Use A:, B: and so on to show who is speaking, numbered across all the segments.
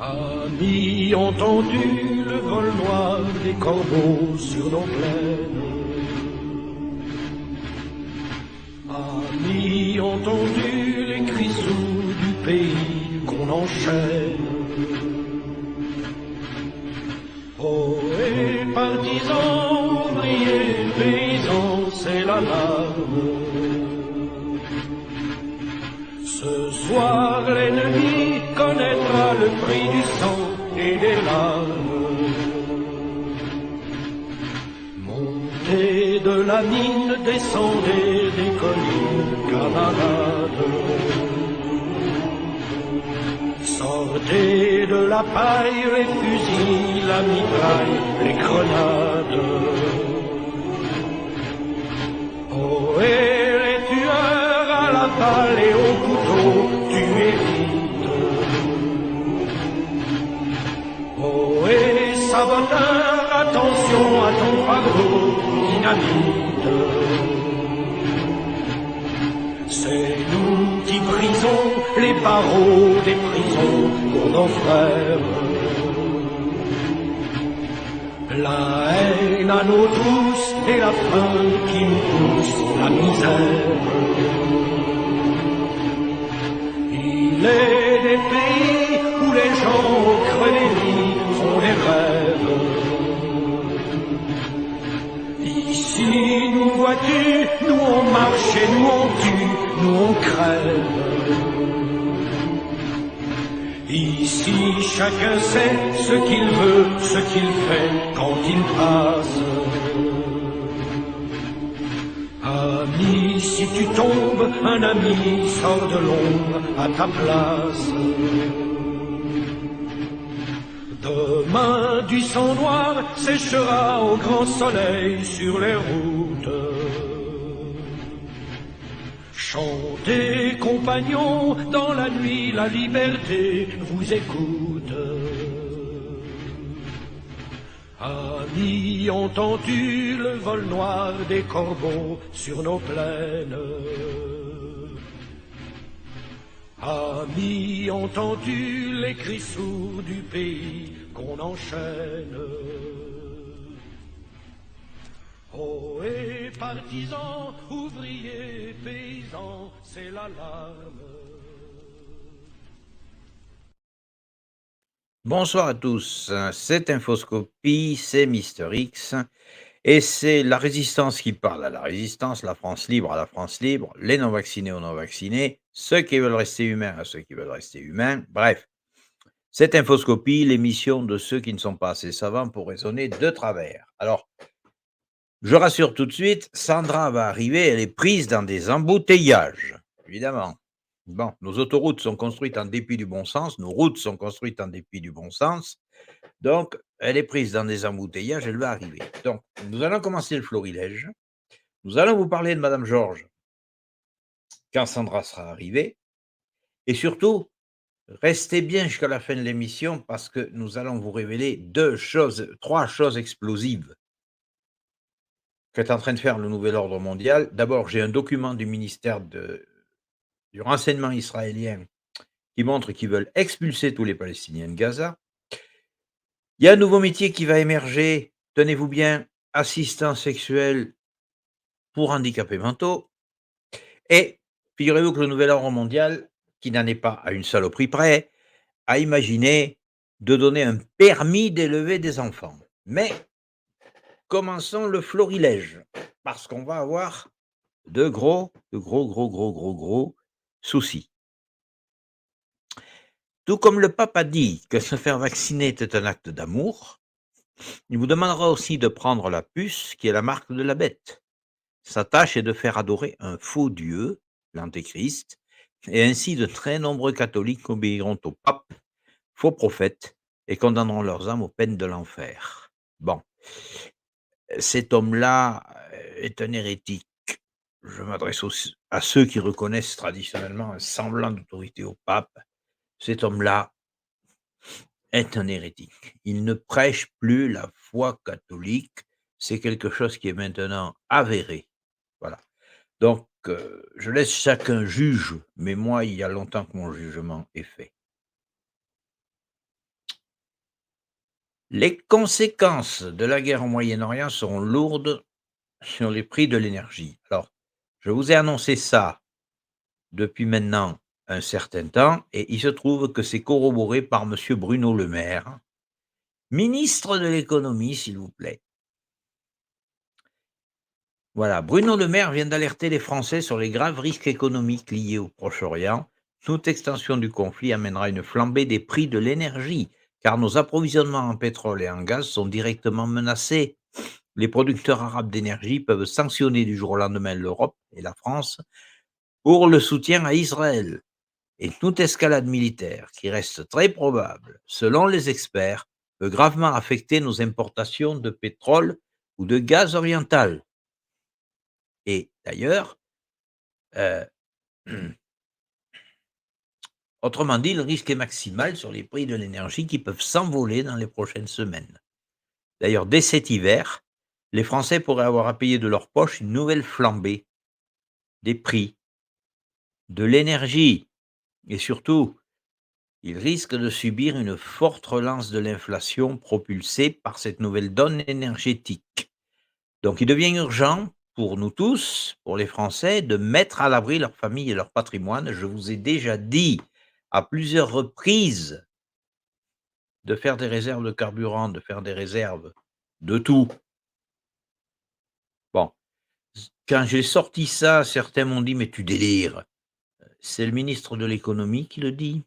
A: Amis, entendu le vol noir des corbeaux sur nos plaines. Amis, entendu les cris sourds du pays qu'on enchaîne. Poètes, partisans, ouvriers, paysans, c'est l'alarme. Ce soir, l'ennemi connaîtra le prix du sang et des larmes. Montez de la mine, descendez des collines, camarades. Sortez de la paille, les fusils, la mitraille, les grenades. Oh, et les tueurs à la balle et au couteau, tuez vite. Oh, et saboteur, attention à ton fardeau, dynamite. C'est nous qui brisons les barreaux des prisons pour nos frères. La haine à nos trousses et la faim qui nous pousse la misère. Il est des pays où les gens au creux des lits font des rêves. Ici, nous vois-tu, nous on marche et nous on tue, nous on crève. Ici, chacun sait ce qu'il veut, ce qu'il fait quand il passe. Ami, si tu tombes, un ami sort de l'ombre à ta place. Demain, du sang noir séchera au grand soleil sur les routes. Chantez, compagnons, dans la nuit, la liberté vous écoute. Amis, entends-tu le vol noir des corbeaux sur nos plaines? Amis, entends-tu les cris sourds du pays qu'on enchaîne? Oh, et partisans, ouvriers, paysans, c'est l'alarme.
B: Bonsoir à tous, c'est Infoscopie, c'est Mister X, et c'est la résistance qui parle à la résistance, la France libre à la France libre, les non-vaccinés aux non-vaccinés, ceux qui veulent rester humains à ceux qui veulent rester humains, bref. C'est Infoscopie, l'émission de ceux qui ne sont pas assez savants pour raisonner de travers. Alors, je rassure tout de suite, Sandra va arriver, elle est prise dans des embouteillages, évidemment. Bon, nos autoroutes sont construites en dépit du bon sens, nos routes sont construites en dépit du bon sens, donc elle est prise dans des embouteillages, elle va arriver. Donc, nous allons commencer le florilège, nous allons vous parler de Madame Georges quand Sandra sera arrivée, et surtout, restez bien jusqu'à la fin de l'émission parce que nous allons vous révéler trois choses explosives qu'est en train de faire le nouvel ordre mondial. D'abord, j'ai un document du ministère du renseignement israélien qui montre qu'ils veulent expulser tous les Palestiniens de Gaza. Il y a un nouveau métier qui va émerger, tenez-vous bien, assistant sexuel pour handicapés mentaux. Et figurez-vous que le nouvel ordre mondial, qui n'en est pas à une saloperie près, a imaginé de donner un permis d'élever des enfants. Mais commençons le florilège, parce qu'on va avoir de gros soucis. Tout comme le pape a dit que se faire vacciner était un acte d'amour, il vous demandera aussi de prendre la puce qui est la marque de la bête. Sa tâche est de faire adorer un faux Dieu, l'Antéchrist, et ainsi de très nombreux catholiques obéiront au pape, faux prophètes, et condamneront leurs âmes aux peines de l'enfer. Bon, cet homme-là est un hérétique. Je m'adresse aussi à ceux qui reconnaissent traditionnellement un semblant d'autorité au pape. Cet homme-là est un hérétique. Il ne prêche plus la foi catholique. C'est quelque chose qui est maintenant avéré. Voilà. Donc, je laisse chacun juge, mais moi, il y a longtemps que mon jugement est fait. Les conséquences de la guerre au Moyen-Orient seront lourdes sur les prix de l'énergie. Alors, je vous ai annoncé ça depuis maintenant un certain temps et il se trouve que c'est corroboré par monsieur Bruno Le Maire, ministre de l'économie, s'il vous plaît. Voilà, Bruno Le Maire vient d'alerter les Français sur les graves risques économiques liés au Proche-Orient. Toute extension du conflit amènera une flambée des prix de l'énergie, car nos approvisionnements en pétrole et en gaz sont directement menacés. Les producteurs arabes d'énergie peuvent sanctionner du jour au lendemain l'Europe et la France pour le soutien à Israël. Et toute escalade militaire, qui reste très probable, selon les experts, peut gravement affecter nos importations de pétrole ou de gaz oriental. Et d'ailleurs, euh, autrement dit, le risque est maximal sur les prix de l'énergie qui peuvent s'envoler dans les prochaines semaines. D'ailleurs, dès cet hiver, les Français pourraient avoir à payer de leur poche une nouvelle flambée des prix de l'énergie. Et surtout, ils risquent de subir une forte relance de l'inflation propulsée par cette nouvelle donne énergétique. Donc il devient urgent pour nous tous, pour les Français, de mettre à l'abri leur famille et leur patrimoine. Je vous ai déjà dit à plusieurs reprises de faire des réserves de carburant, de faire des réserves de tout. Bon, quand j'ai sorti ça, certains m'ont dit: «Mais tu délires». C'est le ministre de l'économie qui le dit,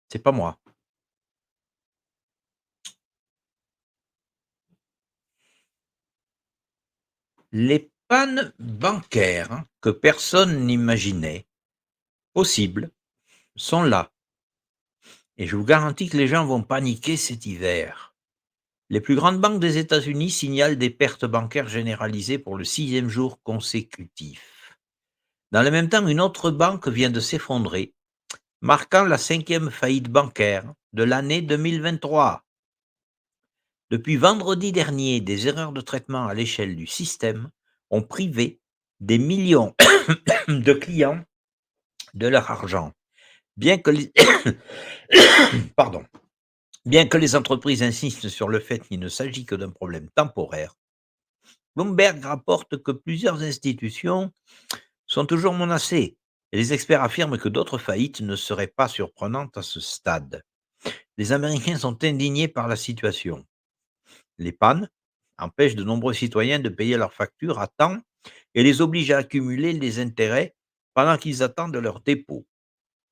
B: c'est pas moi. Les pannes bancaires que personne n'imaginait possibles sont là et je vous garantis que les gens vont paniquer cet hiver. Les plus grandes banques des États-Unis signalent des pertes bancaires généralisées pour le 6e jour consécutif. Dans le même temps, une autre banque vient de s'effondrer, marquant la 5e faillite bancaire de l'année 2023. Depuis vendredi dernier, des erreurs de traitement à l'échelle du système ont privé des millions de clients de leur argent. Bien que les pardon, bien que les entreprises insistent sur le fait qu'il ne s'agit que d'un problème temporaire, Bloomberg rapporte que plusieurs institutions sont toujours menacées et les experts affirment que d'autres faillites ne seraient pas surprenantes à ce stade. Les Américains sont indignés par la situation. Les pannes empêchent de nombreux citoyens de payer leurs factures à temps et les obligent à accumuler les intérêts pendant qu'ils attendent leur dépôt.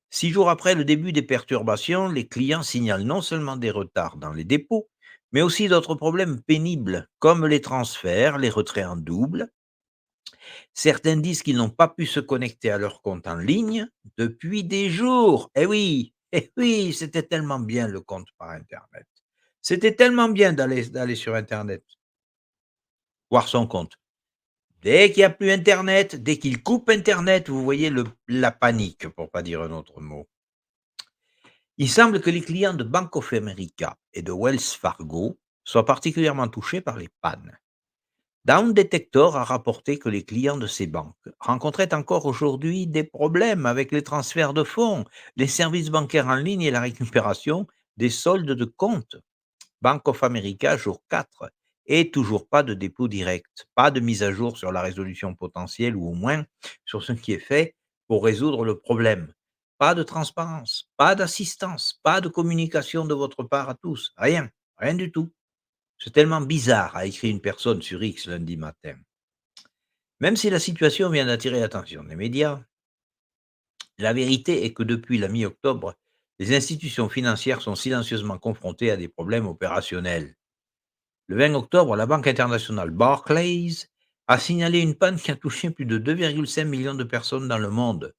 B: 6 jours après le début des perturbations, les clients signalent non seulement des retards dans les dépôts, mais aussi d'autres problèmes pénibles, comme les transferts, les retraits en double. Certains disent qu'ils n'ont pas pu se connecter à leur compte en ligne depuis des jours. Eh oui, c'était tellement bien le compte par Internet. C'était tellement bien d'aller sur Internet, voir son compte. Dès qu'il n'y a plus Internet, dès qu'ils coupent Internet, vous voyez la panique, pour pas dire un autre mot. Il semble que les clients de Bank of America et de Wells Fargo soient particulièrement touchés par les pannes. Down Detector a rapporté que les clients de ces banques rencontraient encore aujourd'hui des problèmes avec les transferts de fonds, les services bancaires en ligne et la récupération des soldes de compte. Bank of America, jour 4, et toujours pas de dépôt direct, pas de mise à jour sur la résolution potentielle ou au moins sur ce qui est fait pour résoudre le problème. Pas de transparence, pas d'assistance, pas de communication de votre part à tous, rien, rien du tout. C'est tellement bizarre, a écrit une personne sur X lundi matin. Même si la situation vient d'attirer l'attention des médias, la vérité est que depuis la mi-octobre, les institutions financières sont silencieusement confrontées à des problèmes opérationnels. Le 20 octobre, la banque internationale Barclays a signalé une panne qui a touché plus de 2,5 millions de personnes dans le monde.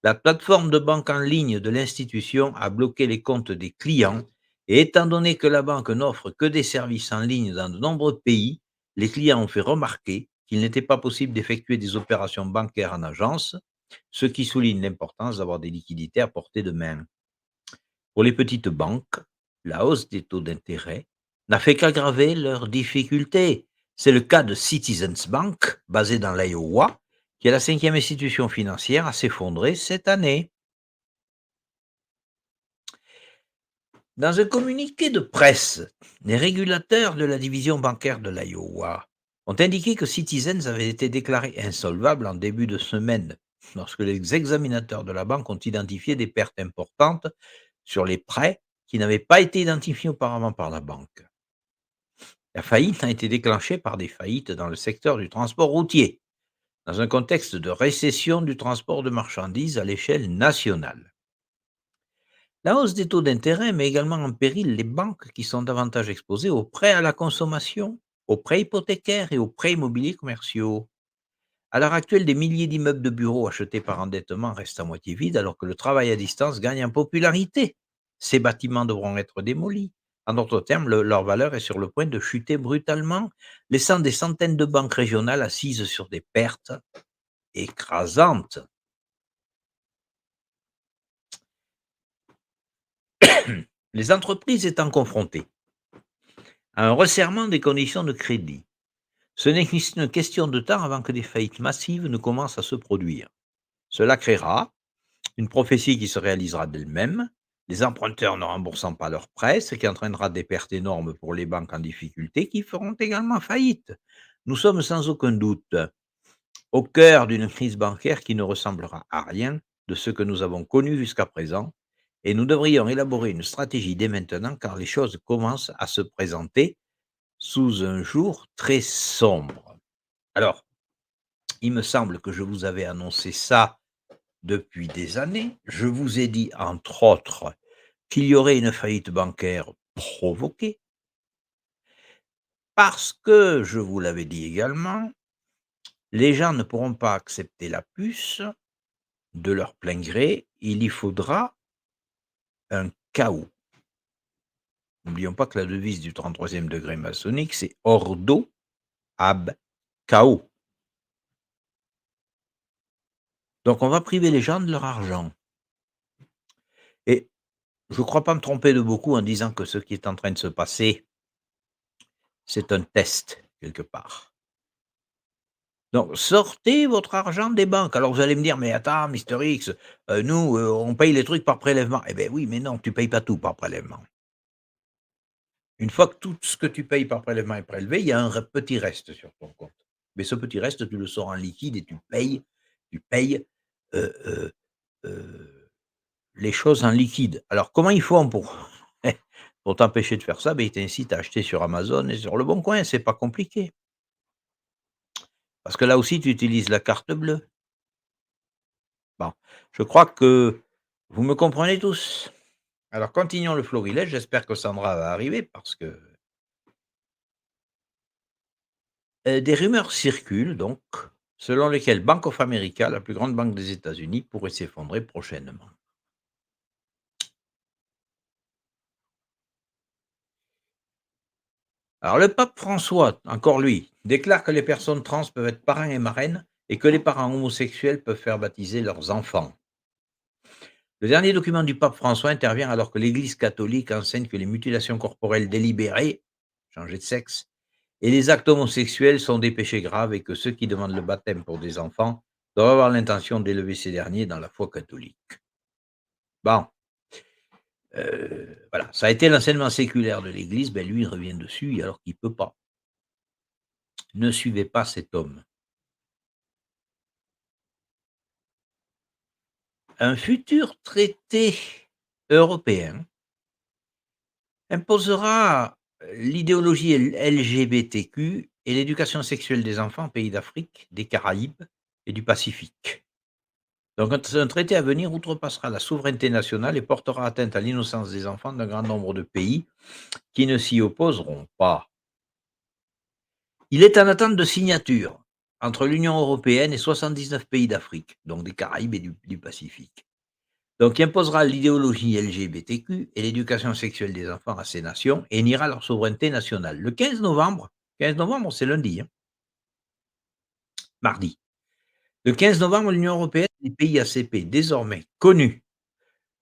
B: La plateforme de banque en ligne de l'institution a bloqué les comptes des clients et étant donné que la banque n'offre que des services en ligne dans de nombreux pays, les clients ont fait remarquer qu'il n'était pas possible d'effectuer des opérations bancaires en agence, ce qui souligne l'importance d'avoir des liquidités à portée de main. Pour les petites banques, la hausse des taux d'intérêt n'a fait qu'aggraver leurs difficultés. C'est le cas de Citizens Bank, basée dans l'Iowa, qui est la 5e institution financière à s'effondrer cette année. Dans un communiqué de presse, les régulateurs de la division bancaire de l'Iowa ont indiqué que Citizens avait été déclaré insolvable en début de semaine, lorsque les examinateurs de la banque ont identifié des pertes importantes sur les prêts qui n'avaient pas été identifiés auparavant par la banque. La faillite a été déclenchée par des faillites dans le secteur du transport routier, dans un contexte de récession du transport de marchandises à l'échelle nationale. La hausse des taux d'intérêt met également en péril les banques qui sont davantage exposées aux prêts à la consommation, aux prêts hypothécaires et aux prêts immobiliers commerciaux. À l'heure actuelle, des milliers d'immeubles de bureaux achetés par endettement restent à moitié vides alors que le travail à distance gagne en popularité. Ces bâtiments devront être démolis. En d'autres termes, leur valeur est sur le point de chuter brutalement, laissant des centaines de banques régionales assises sur des pertes écrasantes. Les entreprises étant confrontées à un resserrement des conditions de crédit, ce n'est qu'une question de temps avant que des faillites massives ne commencent à se produire. Cela créera une prophétie qui se réalisera d'elle-même, les emprunteurs ne remboursant pas leurs prêts, ce qui entraînera des pertes énormes pour les banques en difficulté qui feront également faillite. Nous sommes sans aucun doute au cœur d'une crise bancaire qui ne ressemblera à rien de ce que nous avons connu jusqu'à présent, et nous devrions élaborer une stratégie dès maintenant car les choses commencent à se présenter sous un jour très sombre. Alors, il me semble que je vous avais annoncé ça depuis des années. Je vous ai dit, entre autres, qu'il y aurait une faillite bancaire provoquée, parce que, je vous l'avais dit également, les gens ne pourront pas accepter la puce de leur plein gré, il y faudra un chaos. N'oublions pas que la devise du 33e degré maçonnique, c'est Ordo ab chaos. Donc on va priver les gens de leur argent. Et je ne crois pas me tromper de beaucoup en disant que ce qui est en train de se passer, c'est un test quelque part. Donc sortez votre argent des banques. Alors vous allez me dire: «Mais attends, Mister X, nous, on paye les trucs par prélèvement». Eh bien oui, mais non, tu payes pas tout par prélèvement. Une fois que tout ce que tu payes par prélèvement est prélevé, il y a un petit reste sur ton compte. Mais ce petit reste, tu le sors en liquide et tu payes, heu heu les choses en liquide. Alors comment ils font pour pour t'empêcher de faire ça? Beh, ils t'incitent à acheter sur Amazon et sur Le Bon Coin, c'est pas compliqué. Parce que là aussi, tu utilises la carte bleue. Bon, je crois que vous me comprenez tous. Alors continuons le florilège, j'espère que Sandra va arriver parce que, des rumeurs circulent donc, selon lesquelles Bank of America, la plus grande banque des États-Unis, pourrait s'effondrer prochainement. Alors le pape François, encore lui, déclare que les personnes trans peuvent être parrains et marraines et que les parents homosexuels peuvent faire baptiser leurs enfants. Le dernier document du pape François intervient alors que l'Église catholique enseigne que les mutilations corporelles délibérées, changer de sexe, et les actes homosexuels sont des péchés graves et que ceux qui demandent le baptême pour des enfants doivent avoir l'intention d'élever ces derniers dans la foi catholique. Bon, voilà, ça a été l'enseignement séculaire de l'Église, ben lui il revient dessus alors qu'il peut pas. Ne suivez pas cet homme. Un futur traité européen imposera l'idéologie LGBTQ et l'éducation sexuelle des enfants en pays d'Afrique, des Caraïbes et du Pacifique. Donc un traité à venir outrepassera la souveraineté nationale et portera atteinte à l'innocence des enfants d'un grand nombre de pays qui ne s'y opposeront pas. Il est en attente de signature entre l'Union européenne et 79 pays d'Afrique, donc des Caraïbes et du Pacifique. Donc, il imposera l'idéologie LGBTQ et l'éducation sexuelle des enfants à ces nations et niera leur souveraineté nationale. Le 15 novembre, c'est lundi, hein, mardi. Le 15 novembre, l'Union européenne et les pays ACP, désormais connus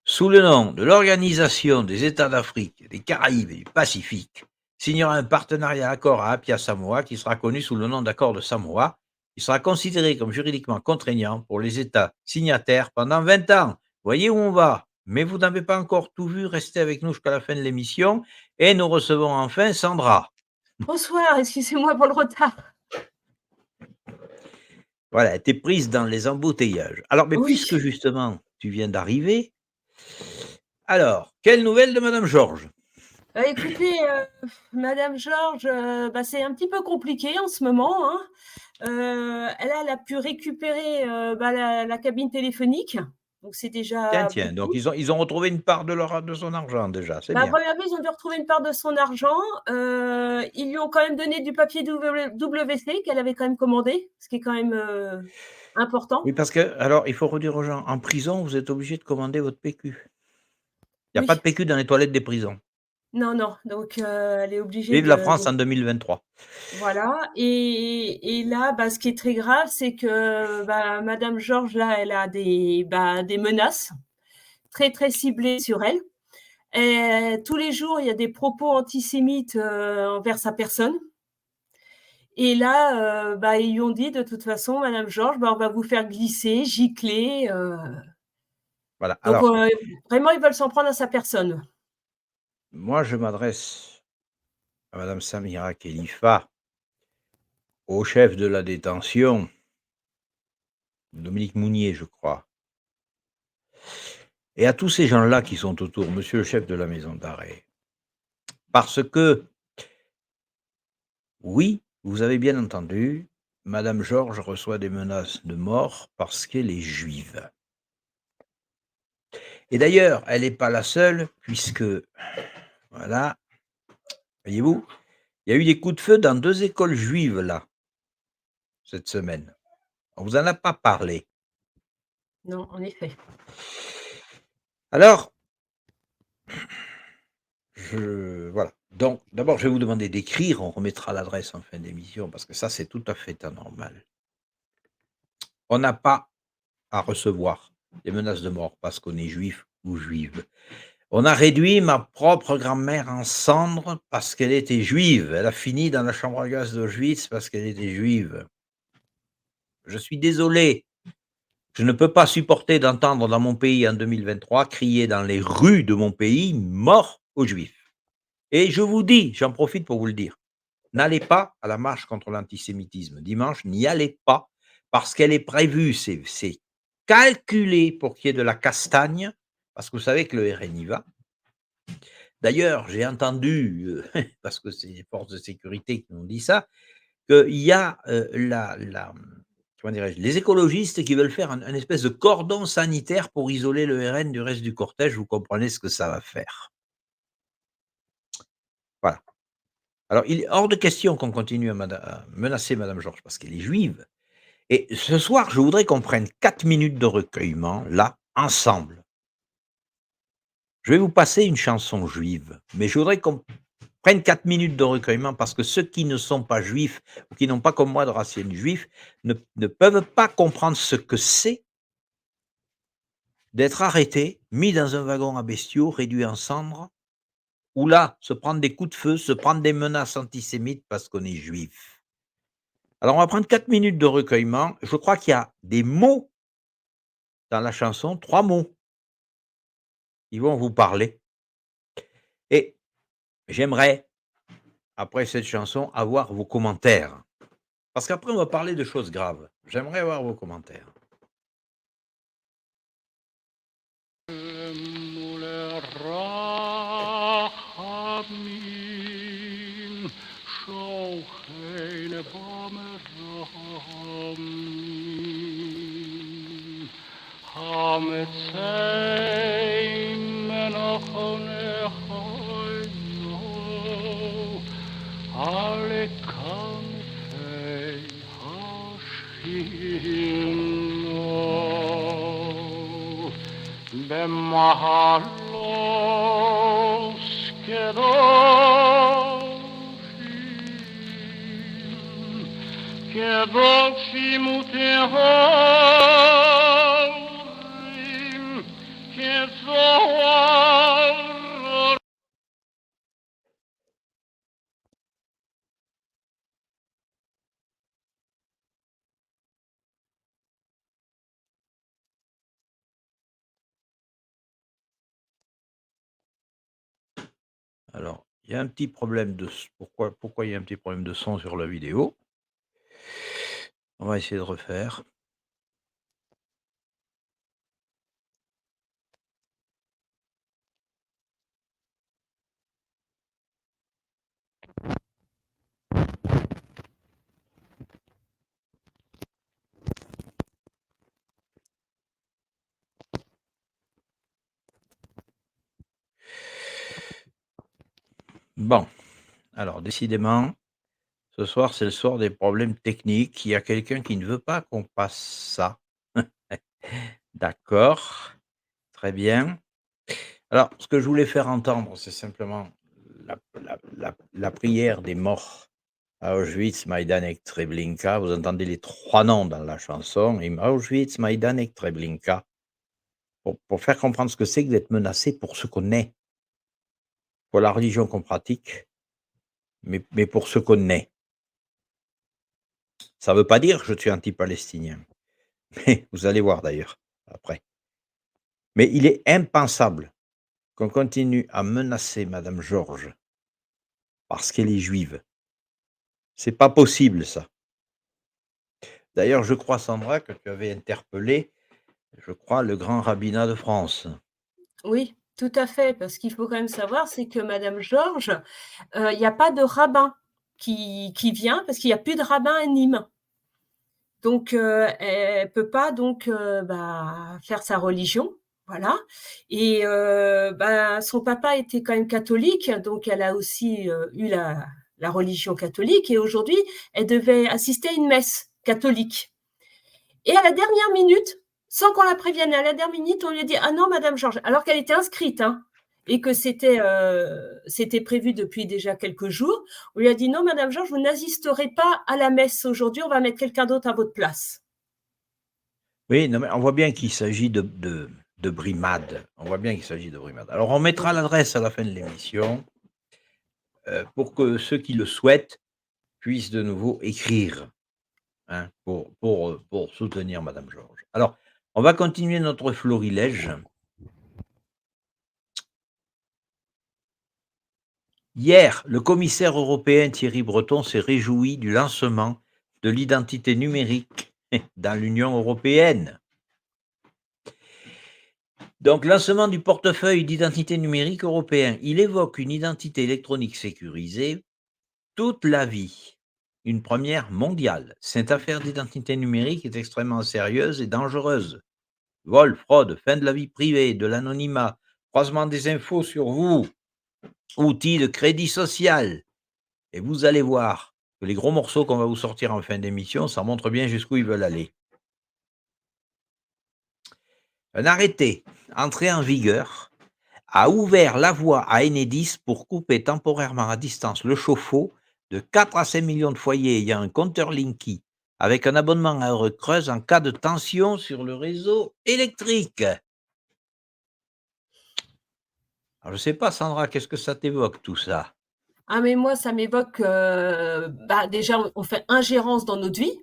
B: sous le nom de l'Organisation des États d'Afrique, des Caraïbes et du Pacifique, signera un partenariat accord à Apia Samoa qui sera connu sous le nom d'accord de Samoa, qui sera considéré comme juridiquement contraignant pour les États signataires pendant 20 ans. Voyez où on va? Mais vous n'avez pas encore tout vu, restez avec nous jusqu'à la fin de l'émission et nous recevons enfin Sandra.
C: Bonsoir, excusez-moi pour le retard.
B: Voilà, tu es prise dans les embouteillages. Alors, mais
C: Oui.
B: puisque justement tu viens d'arriver, alors, quelles nouvelles de madame Georges?
C: Écoutez, madame Georges, bah, c'est un petit peu compliqué en ce moment, hein. Elle a pu récupérer, bah, la cabine téléphonique, donc c'est
B: Tiens,
C: déjà
B: tiens, donc
C: beaucoup.
B: ils ont retrouvé une part de son argent déjà, c'est
C: Bah, à
B: bien.
C: première vue, ils ont dû retrouver une part de son argent. Ils lui ont quand même donné du papier WC qu'elle avait quand même commandé, ce qui est quand même, important.
B: Oui, parce que alors il faut redire aux gens, en prison, vous êtes obligé de commander votre PQ. Il y a pas de
C: Oui.
B: PQ dans les toilettes des prisons.
C: Non, non, donc elle est obligée
B: Vive la
C: de
B: France en 2023.
C: voilà et là, bah, ce qui est très grave, c'est que, bah, madame Georges, là, elle a des menaces très, très ciblées sur elle et tous les jours, il y a des propos antisémites, envers sa personne et là, bah, ils lui ont dit: «De toute façon, madame Georges, bah, on va vous faire glisser, gicler»,
B: Voilà,
C: donc
B: alors,
C: vraiment, ils veulent s'en prendre à sa personne.
B: moi je m'adresse à madame Samira Khelifa, au chef de la détention, Dominique Mounier, je crois, et à tous ces gens-là qui sont autour, monsieur le chef de la maison d'arrêt. Parce que, oui, vous avez bien entendu, madame Georges reçoit des menaces de mort parce qu'elle est juive. Et d'ailleurs, elle n'est pas la seule puisque, voilà, voyez-vous, il y a eu des coups de feu dans 2 écoles juives là, cette semaine. On vous en a pas parlé.
C: Non, en effet.
B: Alors, voilà. Donc, d'abord, je vais vous demander d'écrire, on remettra l'adresse en fin d'émission parce que ça, c'est tout à fait anormal. On n'a pas à recevoir des menaces de mort parce qu'on est juif ou juive. On a réduit ma propre grand-mère en cendres parce qu'elle était juive. Elle a fini dans la chambre à gaz d'Auschwitz parce qu'elle était juive. Je suis désolé, je ne peux pas supporter d'entendre dans mon pays en 2023 crier dans les rues de mon pays: «Mort aux juifs!» Et je vous dis, j'en profite pour vous le dire, n'allez pas à la marche contre l'antisémitisme dimanche, n'y allez pas parce qu'elle est prévue, c'est calculé pour qu'il y ait de la castagne, parce que vous savez que le RN y va. D'ailleurs, j'ai entendu, parce que c'est les forces de sécurité qui m'ont dit ça, qu'il y a, comment dirais-je? Les écologistes qui veulent faire un espèce de cordon sanitaire pour isoler le RN du reste du cortège, vous comprenez ce que ça va faire. Voilà. Alors il est hors de question qu'on continue à menacer madame Georges parce qu'elle est juive et ce soir, je voudrais qu'on prenne 4 minutes de recueillement, là, ensemble. Je vais vous passer une chanson juive, mais je voudrais qu'on prenne 4 minutes de recueillement parce que ceux qui ne sont pas juifs ou qui n'ont pas comme moi de racines juives ne peuvent pas comprendre ce que c'est d'être arrêté, mis dans un wagon à bestiaux, réduit en cendres, ou là, se prendre des coups de feu, se prendre des menaces antisémites parce qu'on est juif. Alors on va prendre 4 minutes de recueillement. Je crois qu'il y a des mots dans la chanson, 3 mots. Ils vont vous parler et j'aimerais, après cette chanson, avoir vos commentaires. Parce qu'après on va parler de choses graves. J'aimerais avoir vos commentaires.
A: מול הרחמים שוכן במרחמים המצא מנחונך על כנפי השכינה במחלוס קדושים קדושים וטהורים כזוהר
B: Alors, il y a un petit problème de pourquoi il y a un petit problème de son sur la vidéo? On va essayer de refaire. Bon, alors décidément, ce soir, c'est le soir des problèmes techniques. Il y a quelqu'un qui ne veut pas qu'on passe ça. D'accord, très bien. Alors, ce que je voulais faire entendre, c'est simplement la prière des morts à Auschwitz, Majdanek, Treblinka. Vous entendez les 3 noms dans la chanson, et Auschwitz, Majdanek, Treblinka, pour faire comprendre ce que c'est que d'être menacé pour ce qu'on est, pour la religion qu'on pratique, mais pour ce qu'on est. Ça ne veut pas dire que je suis anti-palestinien, mais vous allez voir d'ailleurs, après. Mais il est impensable qu'on continue à menacer madame Georges parce qu'elle est juive. C'est pas possible ça. D'ailleurs, je crois, Sandra, que tu avais interpellé, je crois, le grand rabbinat de France.
C: Oui, tout à fait, parce qu'il faut quand même savoir, c'est que madame Georges, il y a pas de rabbin qui vient parce qu'il y a plus de rabbin à Nîmes. Donc elle peut pas donc faire sa religion, voilà et son papa était quand même catholique, donc elle a aussi, eu la religion catholique et aujourd'hui, elle devait assister à une messe catholique et à la dernière minute, sans qu'on la prévienne, à la dernière minute, on lui a dit: «Ah non, madame Georges», alors qu'elle était inscrite, hein, et que c'était prévu depuis déjà quelques jours. On lui a dit: «Non, madame Georges, vous n'assisterez pas à la messe aujourd'hui, on va mettre quelqu'un d'autre à votre place».
B: Oui, non, mais on voit bien qu'il s'agit de brimades. On voit bien qu'il s'agit de brimades. Alors, on mettra l'adresse à la fin de l'émission pour que ceux qui le souhaitent puissent de nouveau écrire, hein, pour soutenir madame Georges. Alors, on va continuer notre florilège. Hier, le commissaire européen Thierry Breton s'est réjoui du lancement de l'identité numérique dans l'Union européenne. Donc, lancement du portefeuille d'identité numérique européen. Il évoque une identité électronique sécurisée toute la vie. Une première mondiale. Cette affaire d'identité numérique est extrêmement sérieuse et dangereuse. Vol, fraude, fin de la vie privée, de l'anonymat, croisement des infos sur vous, outils de crédit social. Et vous allez voir que les gros morceaux qu'on va vous sortir en fin d'émission, ça montre bien jusqu'où ils veulent aller. Un arrêté entré en vigueur a ouvert la voie à Enedis pour couper temporairement à distance le chauffe-eau de 4 à 5 millions de foyers ayant un compteur Linky avec un abonnement à heure creuse en cas de tension sur le réseau électrique. Alors, je ne sais pas, Sandra, qu'est-ce que ça t'évoque tout ça?
C: Ah mais moi ça m'évoque, déjà on fait ingérence dans notre vie,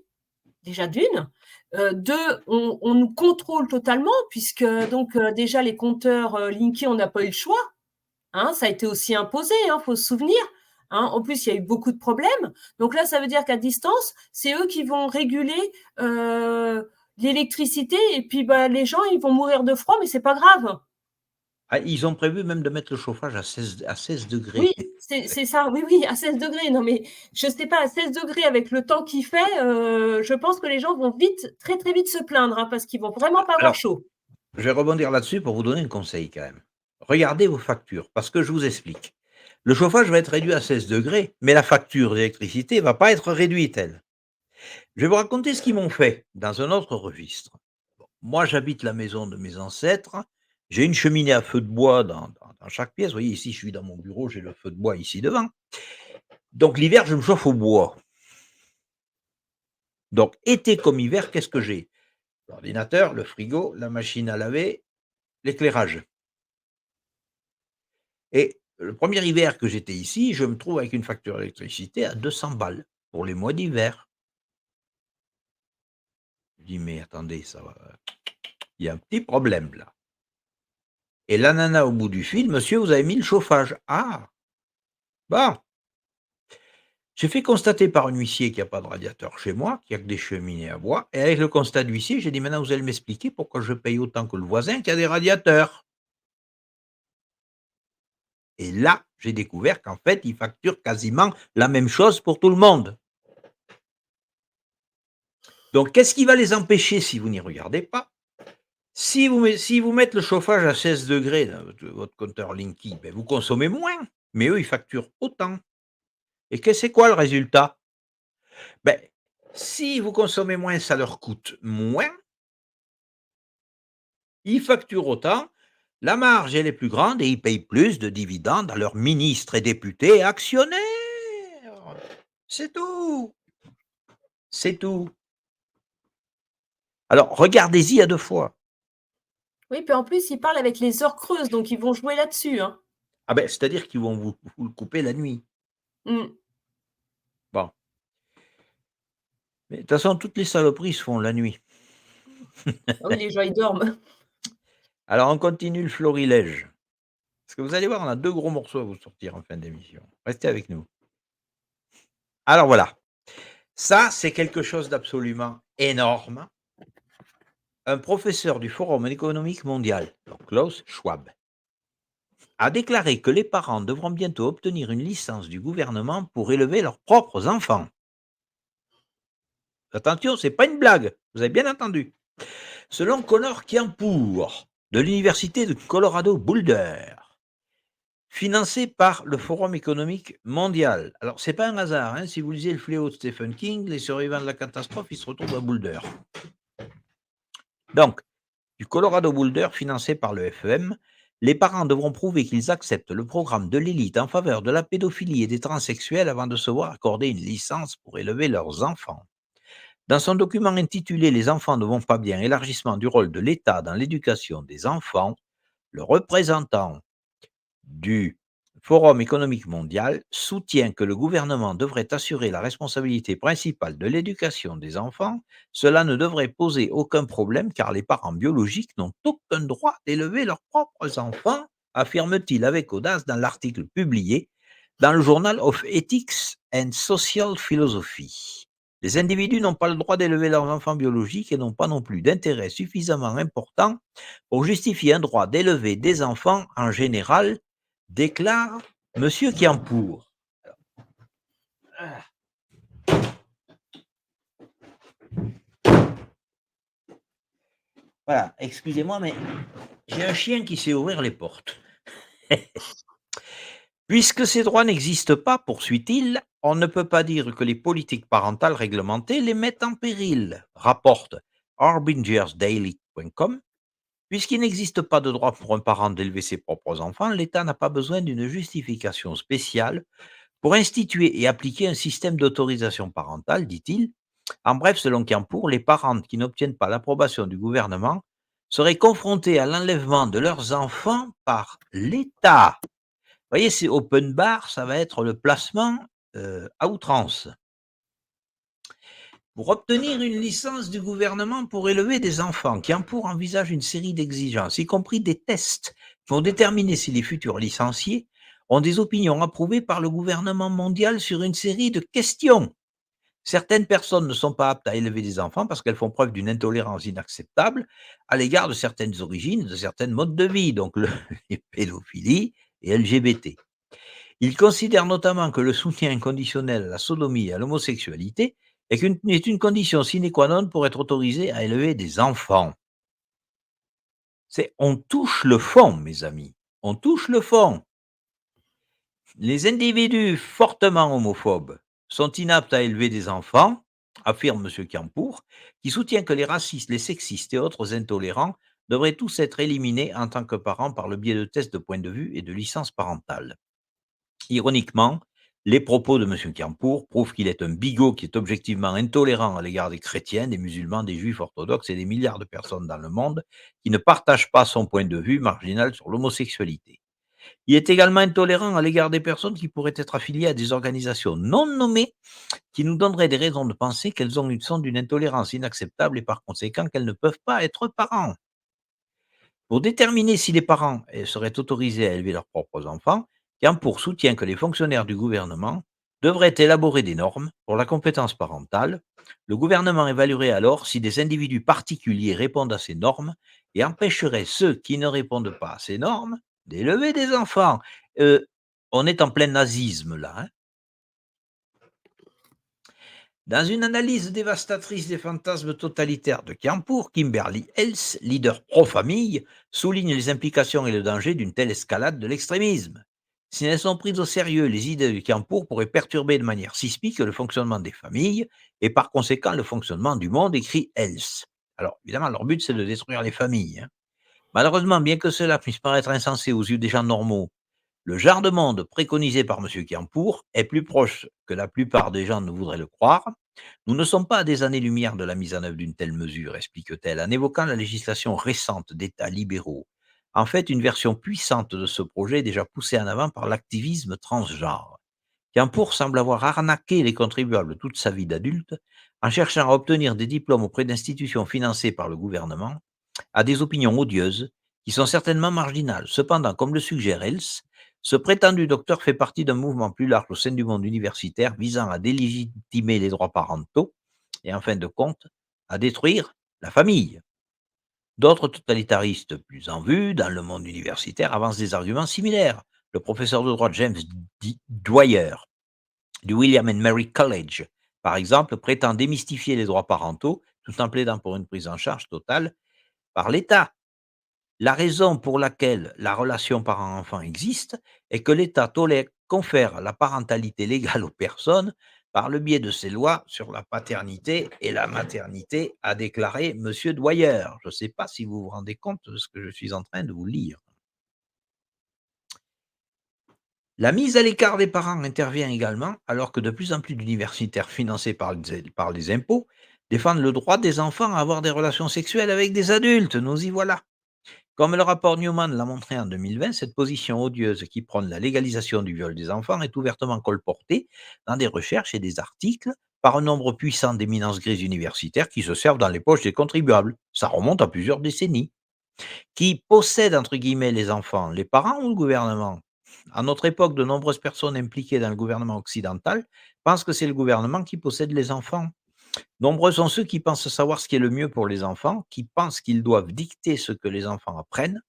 C: déjà d'une. 2, on nous contrôle totalement puisque donc déjà les compteurs, Linky on n'a pas eu le choix, hein, ça a été aussi imposé, hein, faut se souvenir, hein. En plus, il y a eu beaucoup de problèmes. Donc là, ça veut dire qu'à distance, c'est eux qui vont réguler, l'électricité et puis, les gens, ils vont mourir de froid, mais c'est pas grave.
B: Ah, ils ont prévu même de mettre le chauffage à 16
C: Oui,
B: degrés.
C: c'est ça, oui, oui, à 16 degrés. Non, mais je sais pas, à 16 degrés avec le temps qu'il fait, je pense que les gens vont vite, très, très vite se plaindre, hein, parce qu'ils vont vraiment pas avoir
B: Alors,
C: chaud.
B: je vais rebondir là-dessus pour vous donner un conseil quand même. Regardez vos factures, parce que je vous explique. Le chauffage va être réduit à 16 degrés, mais la facture d'électricité ne va pas être réduite, elle. Je vais vous raconter ce qu'ils m'ont fait dans un autre registre. Bon, moi, j'habite la maison de mes ancêtres. J'ai une cheminée à feu de bois dans chaque pièce. Vous voyez, ici, je suis dans mon bureau, j'ai le feu de bois ici devant. Donc, l'hiver, je me chauffe au bois. Donc, été comme hiver, qu'est-ce que j'ai? L'ordinateur, le frigo, la machine à laver, l'éclairage. Et le premier hiver que j'étais ici, je me trouve avec une facture d'électricité à 200 balles pour les mois d'hiver. Je dis: «Mais attendez, ça va, il y a un petit problème là». Et la nana au bout du fil: «Monsieur, vous avez mis le chauffage». «Ah!» Bon, j'ai fait constater par un huissier qu'il n'y a pas de radiateur chez moi, qu'il n'y a que des cheminées à bois. Et avec le constat de l'huissier, j'ai dit maintenant vous allez m'expliquer pourquoi je paye autant que le voisin qui a des radiateurs. Et là, j'ai découvert qu'en fait, il facture quasiment la même chose pour tout le monde. Donc, qu'est-ce qui va les empêcher si vous n'y regardez pas? Si vous mettez le chauffage à 16 degrés dans votre compteur Linky, ben vous consommez moins, mais eux, ils facturent autant. Et c'est quoi le résultat? Ben, si vous consommez moins, ça leur coûte moins, ils facturent autant, la marge, elle est plus grande et ils payent plus de dividendes à leurs ministres et députés et actionnaires. C'est tout. C'est tout. Alors, regardez-y à 2 fois.
C: Oui, puis en plus, ils parlent avec les heures creuses, donc ils vont jouer là-dessus, hein.
B: Ah ben, c'est-à-dire qu'ils vont vous le couper la nuit.
C: Mmh.
B: Bon. Mais de toute façon, toutes les saloperies se font la nuit.
C: Ah oui, les gens, ils dorment.
B: Alors, on continue le florilège. Parce que vous allez voir, on a 2 gros morceaux à vous sortir en fin d'émission. Restez avec nous. Alors voilà, ça, c'est quelque chose d'absolument énorme. Un professeur du Forum économique mondial, donc Klaus Schwab, a déclaré que les parents devront bientôt obtenir une licence du gouvernement pour élever leurs propres enfants. Attention, c'est pas une blague, vous avez bien entendu. Selon Connor Kiampour, de l'université de Colorado Boulder, financé par le Forum économique mondial. Alors, c'est pas un hasard, hein, si vous lisez Le Fléau de Stephen King, les survivants de la catastrophe, ils se retrouvent à Boulder. Donc, du Colorado Boulder, financé par le FEM, les parents devront prouver qu'ils acceptent le programme de l'élite en faveur de la pédophilie et des transsexuels avant de se voir accorder une licence pour élever leurs enfants. Dans son document intitulé Les enfants ne vont pas bien, élargissement du rôle de l'État dans l'éducation des enfants, le représentant du Forum économique mondial soutient que le gouvernement devrait assurer la responsabilité principale de l'éducation des enfants. Cela ne devrait poser aucun problème car les parents biologiques n'ont aucun droit d'élever leurs propres enfants, affirme-t-il avec audace dans l'article publié dans le Journal of Ethics and Social Philosophy. Les individus n'ont pas le droit d'élever leurs enfants biologiques et n'ont pas non plus d'intérêt suffisamment important pour justifier un droit d'élever des enfants en général, déclare Monsieur Kiampour. Voilà, excusez-moi, mais j'ai un chien qui sait ouvrir les portes. Puisque ces droits n'existent pas, poursuit-il, on ne peut pas dire que les politiques parentales réglementées les mettent en péril, rapporte harbingersdaily.com. Puisqu'il n'existe pas de droit pour un parent d'élever ses propres enfants, l'État n'a pas besoin d'une justification spéciale pour instituer et appliquer un système d'autorisation parentale, dit-il. En bref, selon Kiampour, les parents qui n'obtiennent pas l'approbation du gouvernement seraient confrontés à l'enlèvement de leurs enfants par l'État. Vous voyez, c'est open bar, ça va être le placement à outrance. Pour obtenir une licence du gouvernement pour élever des enfants, Kiampour envisage une série d'exigences, y compris des tests, pour déterminer si les futurs licenciés ont des opinions approuvées par le gouvernement mondial sur une série de questions. Certaines personnes ne sont pas aptes à élever des enfants parce qu'elles font preuve d'une intolérance inacceptable à l'égard de certaines origines, de certains modes de vie, donc les pédophilies et LGBT. Il considère notamment que le soutien inconditionnel à la sodomie et à l'homosexualité est une condition sine qua non pour être autorisé à élever des enfants. On touche le fond, mes amis. On touche le fond. Les individus fortement homophobes sont inaptes à élever des enfants, affirme M. Kiampour, qui soutient que les racistes, les sexistes et autres intolérants devraient tous être éliminés en tant que parents par le biais de tests de point de vue et de licence parentale. Ironiquement, les propos de M. Kiampour prouvent qu'il est un bigot qui est objectivement intolérant à l'égard des chrétiens, des musulmans, des juifs orthodoxes et des milliards de personnes dans le monde qui ne partagent pas son point de vue marginal sur l'homosexualité. Il est également intolérant à l'égard des personnes qui pourraient être affiliées à des organisations non nommées qui nous donneraient des raisons de penser qu'elles sont d'une intolérance inacceptable et par conséquent qu'elles ne peuvent pas être parents. Pour déterminer si les parents seraient autorisés à élever leurs propres enfants, Campour soutient que les fonctionnaires du gouvernement devraient élaborer des normes pour la compétence parentale. Le gouvernement évaluerait alors si des individus particuliers répondent à ces normes et empêcherait ceux qui ne répondent pas à ces normes d'élever des enfants. Euh, on est en plein nazisme là, hein. Dans une analyse dévastatrice des fantasmes totalitaires de Campour, Kimberly Hells, leader pro-famille, souligne les implications et le danger d'une telle escalade de l'extrémisme. Si elles sont prises au sérieux, les idées de Campour pourraient perturber de manière sismique le fonctionnement des familles et par conséquent le fonctionnement du monde, écrit Hells. Alors évidemment, leur but c'est de détruire les familles, hein. Malheureusement, bien que cela puisse paraître insensé aux yeux des gens normaux, le genre de monde préconisé par M. Campour est plus proche que la plupart des gens ne voudraient le croire. Nous ne sommes pas à des années-lumière de la mise en œuvre d'une telle mesure, explique-t-elle, en évoquant la législation récente d'États libéraux. En fait, une version puissante de ce projet est déjà poussée en avant par l'activisme transgenre. Campour semble avoir arnaqué les contribuables toute sa vie d'adulte en cherchant à obtenir des diplômes auprès d'institutions financées par le gouvernement, à des opinions odieuses qui sont certainement marginales. Cependant, comme le suggère Hells, ce prétendu docteur fait partie d'un mouvement plus large au sein du monde universitaire visant à délégitimer les droits parentaux et, en fin de compte, à détruire la famille. D'autres totalitaristes plus en vue dans le monde universitaire avancent des arguments similaires. Le professeur de droit James Dwyer du William and Mary College, par exemple, prétend démystifier les droits parentaux tout en plaidant pour une prise en charge totale par l'État. La raison pour laquelle la relation parent-enfant existe est que l'État confère la parentalité légale aux personnes par le biais de ses lois sur la paternité et la maternité, a déclaré M. Dwyer. Je ne sais pas si vous vous rendez compte de ce que je suis en train de vous lire. La mise à l'écart des parents intervient également alors que de plus en plus d'universitaires financés par les impôts défendent le droit des enfants à avoir des relations sexuelles avec des adultes. Nous y voilà. Comme le rapport Newman l'a montré en 2020, cette position odieuse qui prône la légalisation du viol des enfants est ouvertement colportée dans des recherches et des articles par un nombre puissant d'éminences grises universitaires qui se servent dans les poches des contribuables. Ça remonte à plusieurs décennies. Qui possède, entre guillemets, les enfants, les parents ou le gouvernement? À notre époque, de nombreuses personnes impliquées dans le gouvernement occidental pensent que c'est le gouvernement qui possède les enfants. Nombreux sont ceux qui pensent savoir ce qui est le mieux pour les enfants, qui pensent qu'ils doivent dicter ce que les enfants apprennent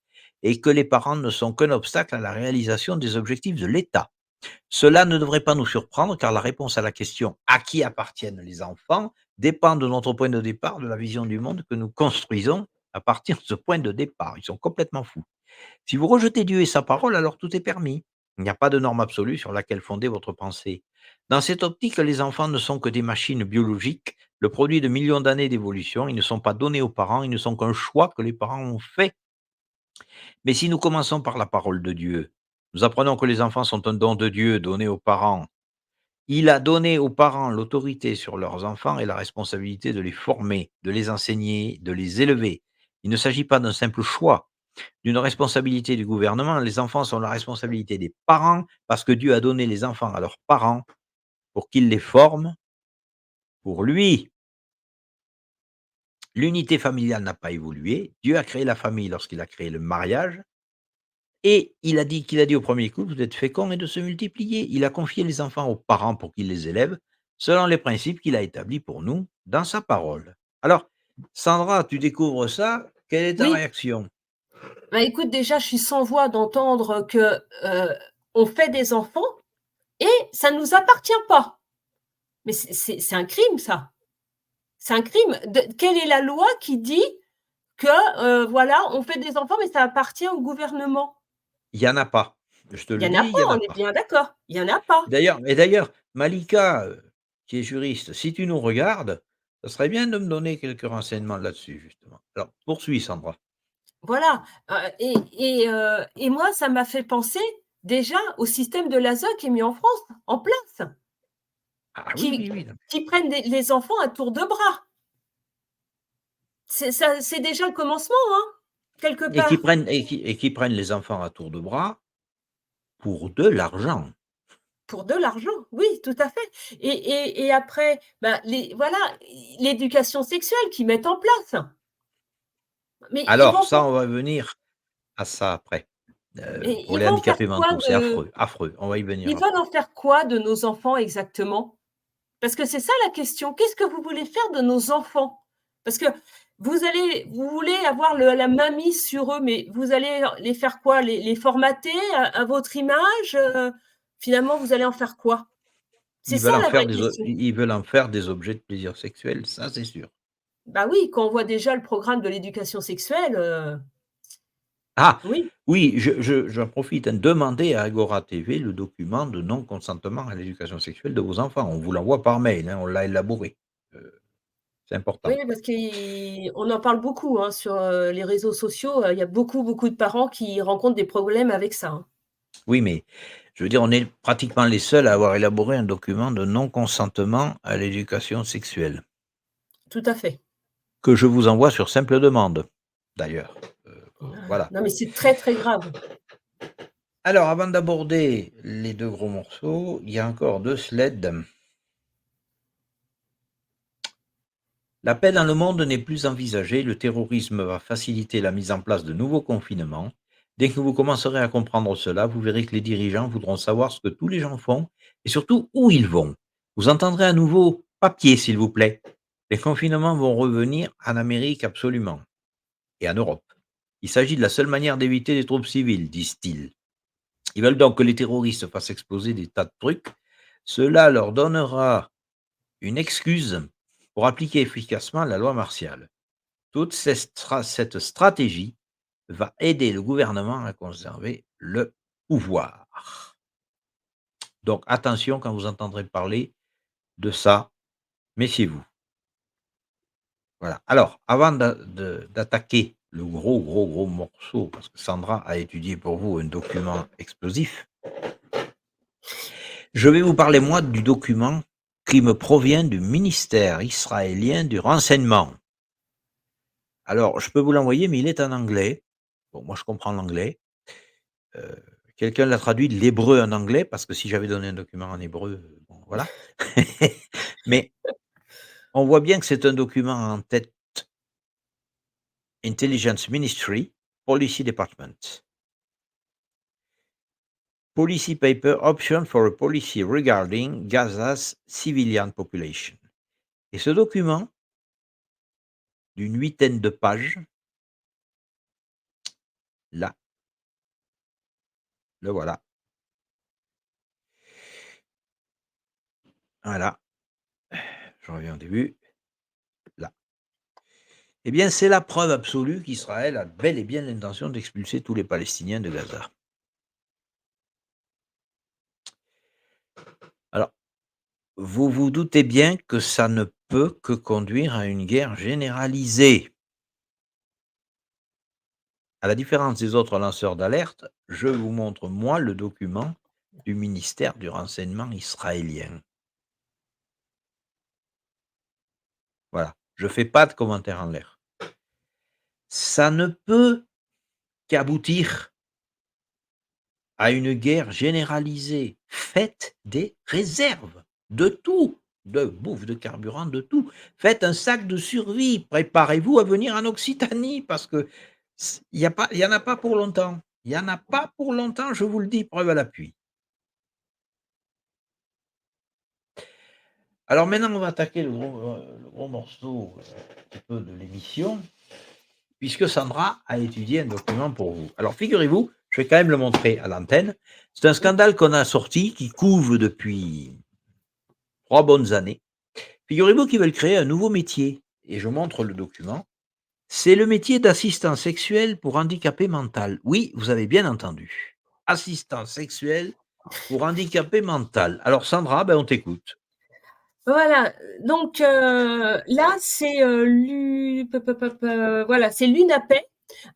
B: et que les parents ne sont qu'un obstacle à la réalisation des objectifs de l'État. Cela ne devrait pas nous surprendre car la réponse à la question « à qui appartiennent les enfants ?» dépend de notre point de départ, de la vision du monde que nous construisons à partir de ce point de départ. Ils sont complètement fous. Si vous rejetez Dieu et sa parole, alors tout est permis. Il n'y a pas de norme absolue sur laquelle fonder votre pensée. Dans cette optique, les enfants ne sont que des machines biologiques, le produit de millions d'années d'évolution. Ils ne sont pas donnés aux parents, ils ne sont qu'un choix que les parents ont fait. Mais si nous commençons par la parole de Dieu, nous apprenons que les enfants sont un don de Dieu donné aux parents. Il a donné aux parents l'autorité sur leurs enfants et la responsabilité de les former, de les enseigner, de les élever. Il ne s'agit pas d'un simple choix, d'une responsabilité du gouvernement. Les enfants sont la responsabilité des parents parce que Dieu a donné les enfants à leurs parents pour qu'ils les forment pour lui. L'unité familiale n'a pas évolué. Dieu a créé la famille lorsqu'il a créé le mariage. Et il a dit au premier coup, vous êtes féconds et de se multiplier. Il a confié les enfants aux parents pour qu'ils les élèvent, selon les principes qu'il a établis pour nous dans sa parole. Alors, Sandra, tu découvres ça, quelle est ta
C: Oui.
B: réaction?
C: Bah, écoute, déjà, je suis sans voix d'entendre que on fait des enfants et ça ne nous appartient pas. Mais c'est un crime, ça. C'est un crime. Quelle est la loi qui dit que, voilà, on fait des enfants, mais ça appartient au gouvernement?
B: Il y en a pas. Je te
C: Il
B: le
C: y en a
B: dis, il y en
C: pas,
B: a
C: on est
B: pas.
C: bien d'accord. Il y en a pas.
B: D'ailleurs, Malika, qui est juriste, si tu nous regardes, ça serait bien de me donner quelques renseignements là-dessus, justement. Alors, poursuis, Sandra.
C: Voilà, et moi, ça m'a fait penser déjà au système de l'ASE qui est mis en France en place,
B: Ah oui,
C: qui
B: oui, oui.
C: qui prennent les enfants à tour de bras. C'est déjà le commencement, hein, quelque
B: Et qui
C: part.
B: prennent et qui prennent les enfants à tour de bras pour de l'argent.
C: Pour de l'argent, oui, tout à fait. Et après, bah, voilà, l'éducation sexuelle qu'ils mettent en place. Mais ils
B: Alors
C: vont
B: ça,
C: pas
B: on va venir à ça après.
C: Et
B: pour
C: ils
B: les
C: vont faire
B: handicapés
C: quoi
B: mentaux. C'est affreux, affreux. On va y venir
C: ils
B: après.
C: veulent en faire quoi de nos enfants exactement? Parce que c'est ça la question. Qu'est-ce que vous voulez faire de nos enfants? Parce que vous voulez avoir la main mise sur eux, mais vous allez les faire quoi? Les formater à votre image? Finalement, vous allez en faire quoi? C'est
B: Ils
C: ça
B: veulent en
C: la
B: faire
C: vraie
B: des o
C: question.
B: ils veulent en faire des objets de plaisir sexuel, ça c'est sûr.
C: Bah oui, quand on voit déjà le programme de l'éducation sexuelle,
B: Ah!
C: oui.
B: Oui, j'en profite, hein, demandez à Agora TV le document de non-consentement à l'éducation sexuelle de vos enfants. On vous l'envoie par mail, hein, on l'a élaboré. C'est
C: Oui,
B: important.
C: parce qu'on en parle beaucoup, hein, sur, les réseaux sociaux, il y a beaucoup, beaucoup de parents qui rencontrent des problèmes avec ça, hein.
B: Oui, mais je veux dire, on est pratiquement les seuls à avoir élaboré un document de non-consentement à l'éducation sexuelle,
C: Tout à fait.
B: que je vous envoie sur simple demande, d'ailleurs. Voilà.
C: Non, mais c'est très, très grave.
B: Alors, avant d'aborder les 2 gros morceaux, il y a encore 2 sleds. La paix dans le monde n'est plus envisagée, le terrorisme va faciliter la mise en place de nouveaux confinements. Dès que vous commencerez à comprendre cela, vous verrez que les dirigeants voudront savoir ce que tous les gens font et surtout où ils vont. Vous entendrez à nouveau papier, s'il vous plaît. Les confinements vont revenir en Amérique absolument et en Europe. Il s'agit de la seule manière d'éviter les troubles civils, disent-ils. Ils veulent donc que les terroristes fassent exploser des tas de trucs. Cela leur donnera une excuse pour appliquer efficacement la loi martiale. Toute cette stratégie va aider le gouvernement à conserver le pouvoir. Donc attention quand vous entendrez parler de ça, méfiez-vous. Voilà. Alors, avant d'attaquer le gros, gros, gros morceau, parce que Sandra a étudié pour vous un document explosif, je vais vous parler, moi, du document qui me provient du ministère israélien du renseignement. Alors, je peux vous l'envoyer, mais il est en anglais. Bon, moi, je comprends l'anglais. Quelqu'un l'a traduit de l'hébreu en anglais, parce que si j'avais donné un document en hébreu, bon, voilà. Mais on voit bien que c'est un document en tête Intelligence Ministry, Policy Department. Policy paper option for a policy regarding Gaza's civilian population. Et ce document, d'une 8aine de pages, là, le voilà. Voilà. Je reviens au début. Là. Eh bien, c'est la preuve absolue qu'Israël a bel et bien l'intention d'expulser tous les Palestiniens de Gaza. Alors, vous vous doutez bien que ça ne peut que conduire à une guerre généralisée. À la différence des autres lanceurs d'alerte, je vous montre, moi, le document du ministère du renseignement israélien. Voilà, je ne fais pas de commentaires en l'air. Ça ne peut qu'aboutir à une guerre généralisée. Faites des réserves de tout, de bouffe, de carburant, de tout. Faites un sac de survie. Préparez-vous à venir en Occitanie parce que il y en a pas pour longtemps. Il y en a pas pour longtemps, je vous le dis, preuve à l'appui. Alors maintenant, on va attaquer le gros morceau un petit peu de l'émission, puisque Sandra a étudié un document pour vous. Alors figurez-vous, je vais quand même le montrer à l'antenne. C'est un scandale qu'on a sorti, qui couve depuis 3 bonnes années. Figurez-vous qu'ils veulent créer un nouveau métier, et je montre le document. C'est le métier d'assistant sexuel pour handicapé mental. Oui, vous avez bien entendu. Assistant sexuel pour handicapé mental. Alors Sandra, ben on t'écoute.
C: Voilà, donc là, c'est, voilà, c'est l'UNAPEI,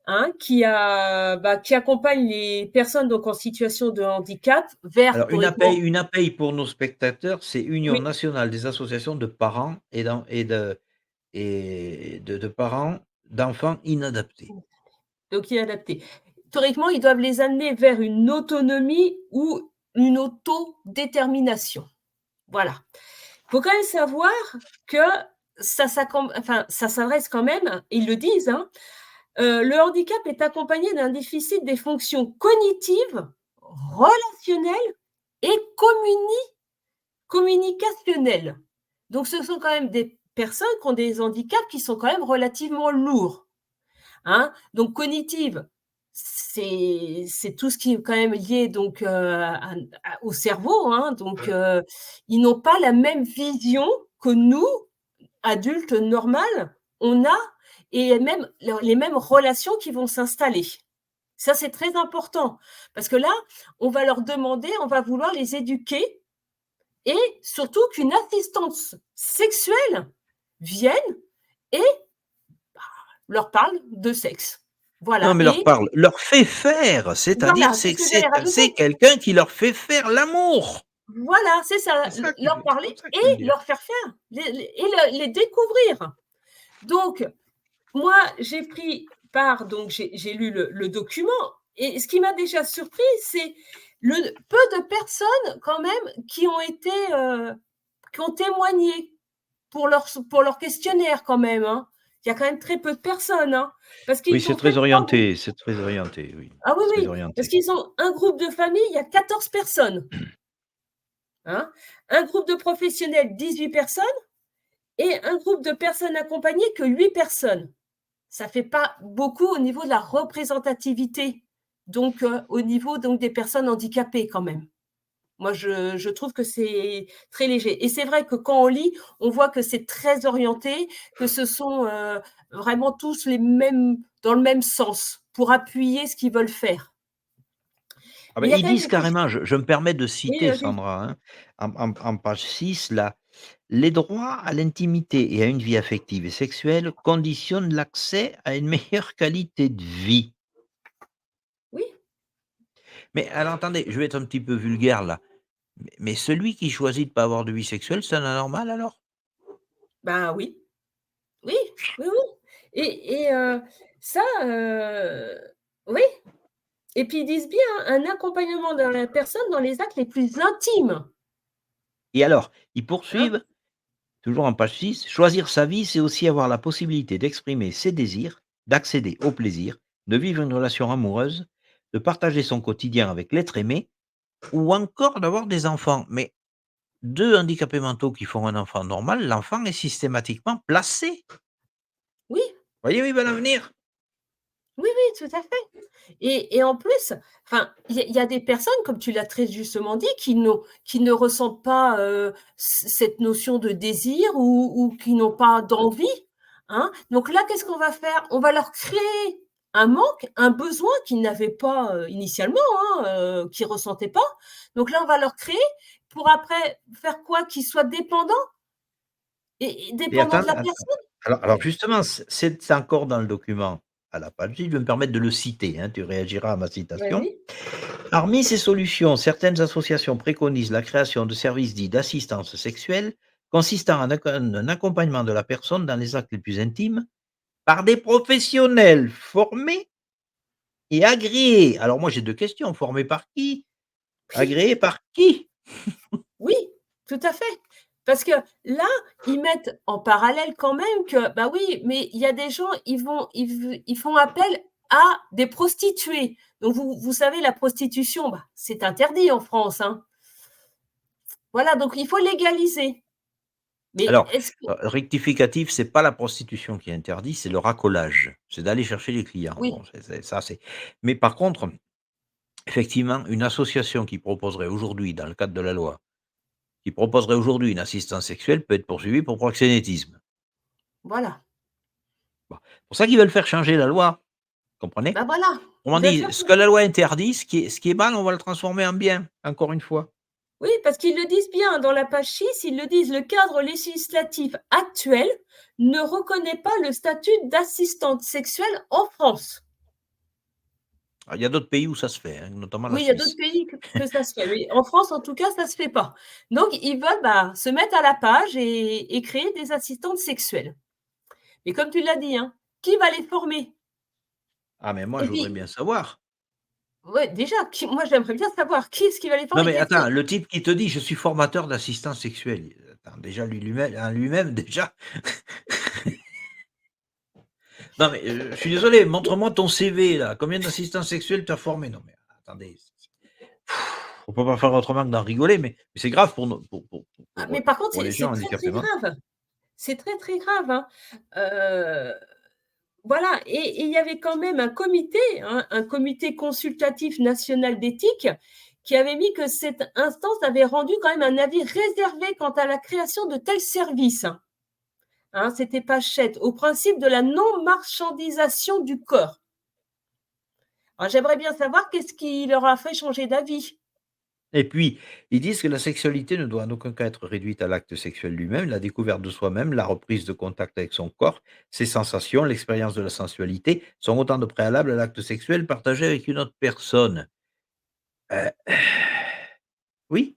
C: hein, qui accompagne les personnes donc en situation de handicap vers
B: Alors
C: théoriquement
B: une API pour nos spectateurs, c'est Union
C: oui,
B: nationale des associations de parents de parents d'enfants inadaptés.
C: donc qui est adapté. Théoriquement, ils doivent les amener vers une autonomie ou une autodétermination. Voilà. Il faut quand même savoir que ça s'adresse quand même, ils le disent, hein, Le handicap est accompagné d'un déficit des fonctions cognitives, relationnelles et communicationnelles. Donc, ce sont quand même des personnes qui ont des handicaps qui sont quand même relativement lourds. Hein. Donc, cognitive, c'est tout ce qui est quand même lié donc, au cerveau. Hein. Donc, ils n'ont pas la même vision que nous, adultes normales, on a, et même les mêmes relations qui vont s'installer. Ça, c'est très important. Parce que là, on va leur demander, on va vouloir les éduquer, et surtout qu'une assistance sexuelle vienne et leur parle de sexe.
B: Non,
C: Voilà.
B: mais leur parle, leur fait faire, c'est-à-dire
C: Voilà, c'est ce que j'allais
B: c'est
C: rajouter.
B: quelqu'un qui leur fait faire l'amour.
C: Voilà, c'est ça,
B: C'est ça que
C: leur
B: c'est
C: parler
B: comme ça qu'il faut le
C: et
B: dire.
C: leur faire faire, les découvrir. Donc, moi, j'ai pris part, donc j'ai lu le document, et ce qui m'a déjà surpris, c'est le peu de personnes quand même qui ont été, qui ont témoigné pour leur questionnaire quand même. Hein. Il y a quand même très peu de personnes, hein, parce
B: Oui,
C: qu'ils ont fait 3 groupes.
B: c'est très orienté, oui,
C: Ah oui,
B: très
C: oui, parce
B: orienté.
C: qu'ils ont un groupe de famille, il y a 14 personnes. Hein. Un groupe de professionnels, 18 personnes, et un groupe de personnes accompagnées que 8 personnes. Ça fait pas beaucoup au niveau de la représentativité, donc au niveau donc des personnes handicapées quand même. Moi, je trouve que c'est très léger, et c'est vrai que quand on lit, on voit que c'est très orienté, que ce sont, vraiment tous les mêmes dans le même sens, pour appuyer ce qu'ils veulent faire.
B: Ah
C: Mais
B: ben,
C: il y a
B: ils
C: quand même
B: disent
C: quelque chose.
B: carrément, je me permets de
C: Oui,
B: citer
C: vas-y.
B: Sandra, hein, en page 6 là: «Les droits à l'intimité et à une vie affective et sexuelle conditionnent l'accès à une meilleure qualité de vie».
C: Oui,
B: Mais alors attendez, je vais être un petit peu vulgaire là, mais celui qui choisit de pas avoir de vie sexuelle, c'est un anormal alors?
C: bah, oui. Oui, oui, oui, ça, oui, et puis ils disent bien, hein, un accompagnement de la personne dans les actes les plus intimes,
B: Et alors, ils
C: hein.
B: poursuivent, toujours en page 6: «Choisir sa vie, c'est aussi avoir la possibilité d'exprimer ses désirs, d'accéder au plaisir, de vivre une relation amoureuse, de partager son quotidien avec l'être aimé ou encore d'avoir des enfants». Mais 2 handicapés mentaux qui font un enfant normal, l'enfant est systématiquement placé.
C: Oui,
B: Voyez où il va l'avenir?
C: oui, oui, tout à fait, et en plus, enfin, il y a des personnes, comme tu l'as très justement dit, qui ne ressentent pas, cette notion de désir, ou qui n'ont pas d'envie, hein. Donc là, qu'est-ce qu'on va faire? On va leur créer un manque, un besoin qu'ils n'avaient pas, initialement, hein, qu'ils ressentaient pas. Donc là, on va leur créer pour après faire quoi? Qu'ils soient dépendants, et
B: Et
C: dépendants de
B: attends,
C: la personne?
B: alors justement, c'est encore dans le document à la page 10, je vais me permettre de le citer, hein, tu réagiras à ma citation.
C: Vas-y.
B: Parmi ces solutions, certaines associations préconisent la création de services dits d'assistance sexuelle, consistant en un accompagnement de la personne dans les actes les plus intimes par des professionnels formés et agréés. Alors moi j'ai 2 questions: formés par qui?
C: Oui.
B: Agréés par qui?
C: Oui, tout à fait. Parce que là, ils mettent en parallèle quand même que, bah oui, mais il y a des gens, ils font appel à des prostituées. Donc vous savez, la prostitution, bah, c'est interdit en France, hein. Voilà, donc il faut légaliser. Mais
B: Alors,
C: est-ce que
B: rectificatif, c'est pas la prostitution qui est interdit, c'est le racolage. C'est d'aller chercher les clients.
C: oui,
B: Bon, c'est ça, c'est mais par contre, effectivement, une association qui proposerait aujourd'hui, dans le cadre de la loi, qui proposerait aujourd'hui une assistance sexuelle peut être poursuivie pour proxénétisme.
C: voilà.
B: Bon, pour ça qu'ils veulent faire changer la loi, comprenez?
C: Bah voilà,
B: Autrement
C: ils veulent faire
B: dit, ce que la loi interdit, ce qui est mal, on va le transformer en bien, encore une fois.
C: oui, parce qu'ils le disent bien dans la page 6, ils le disent: «Le cadre législatif actuel ne reconnaît pas le statut d'assistante sexuelle en France».
B: Alors, il y a d'autres pays où ça se fait, hein, notamment la
C: Oui, il y a d'autres
B: Suisse.
C: pays que ça se fait, mais en France, en tout cas, ça se fait pas. Donc ils veulent, bah, se mettre à la page et créer des assistantes sexuelles. Mais comme tu l'as dit, hein, qui va les former?
B: Ah mais moi,
C: Et
B: je voudrais
C: puis
B: bien savoir.
C: ouais, déjà, qui moi, j'aimerais bien savoir qui est-ce qui va les
B: Non
C: former?
B: mais
C: Qu'est-ce que
B: attends, le type qui te dit: «Je suis formateur d'assistance sexuelle», attends déjà lui-même déjà Non, mais je suis désolé, montre-moi ton CV, là. Combien d'assistants sexuels tu as formé? Non, mais attendez. On peut pas faire autrement que d'en rigoler, mais c'est grave pour,
C: Ah, mais par contre,
B: pour les
C: c'est
B: gens
C: très,
B: handicapés
C: très
B: mentaux.
C: grave. C'est très, très grave, hein. Heu, voilà et il y avait quand même un comité, hein, un comité consultatif national d'éthique qui avait mis que cette instance avait rendu quand même un avis réservé quant à la création de tels services, hein. C'était Pachette, au principe de la non-marchandisation du corps. Alors j'aimerais bien savoir qu'est-ce qui leur a fait changer d'avis?
B: Et puis, ils disent que la sexualité ne doit en aucun cas être réduite à l'acte sexuel lui-même. La découverte de soi-même, la reprise de contact avec son corps, ses sensations, l'expérience de la sensualité sont autant de préalables à l'acte sexuel partagé avec une autre personne. Heu, oui,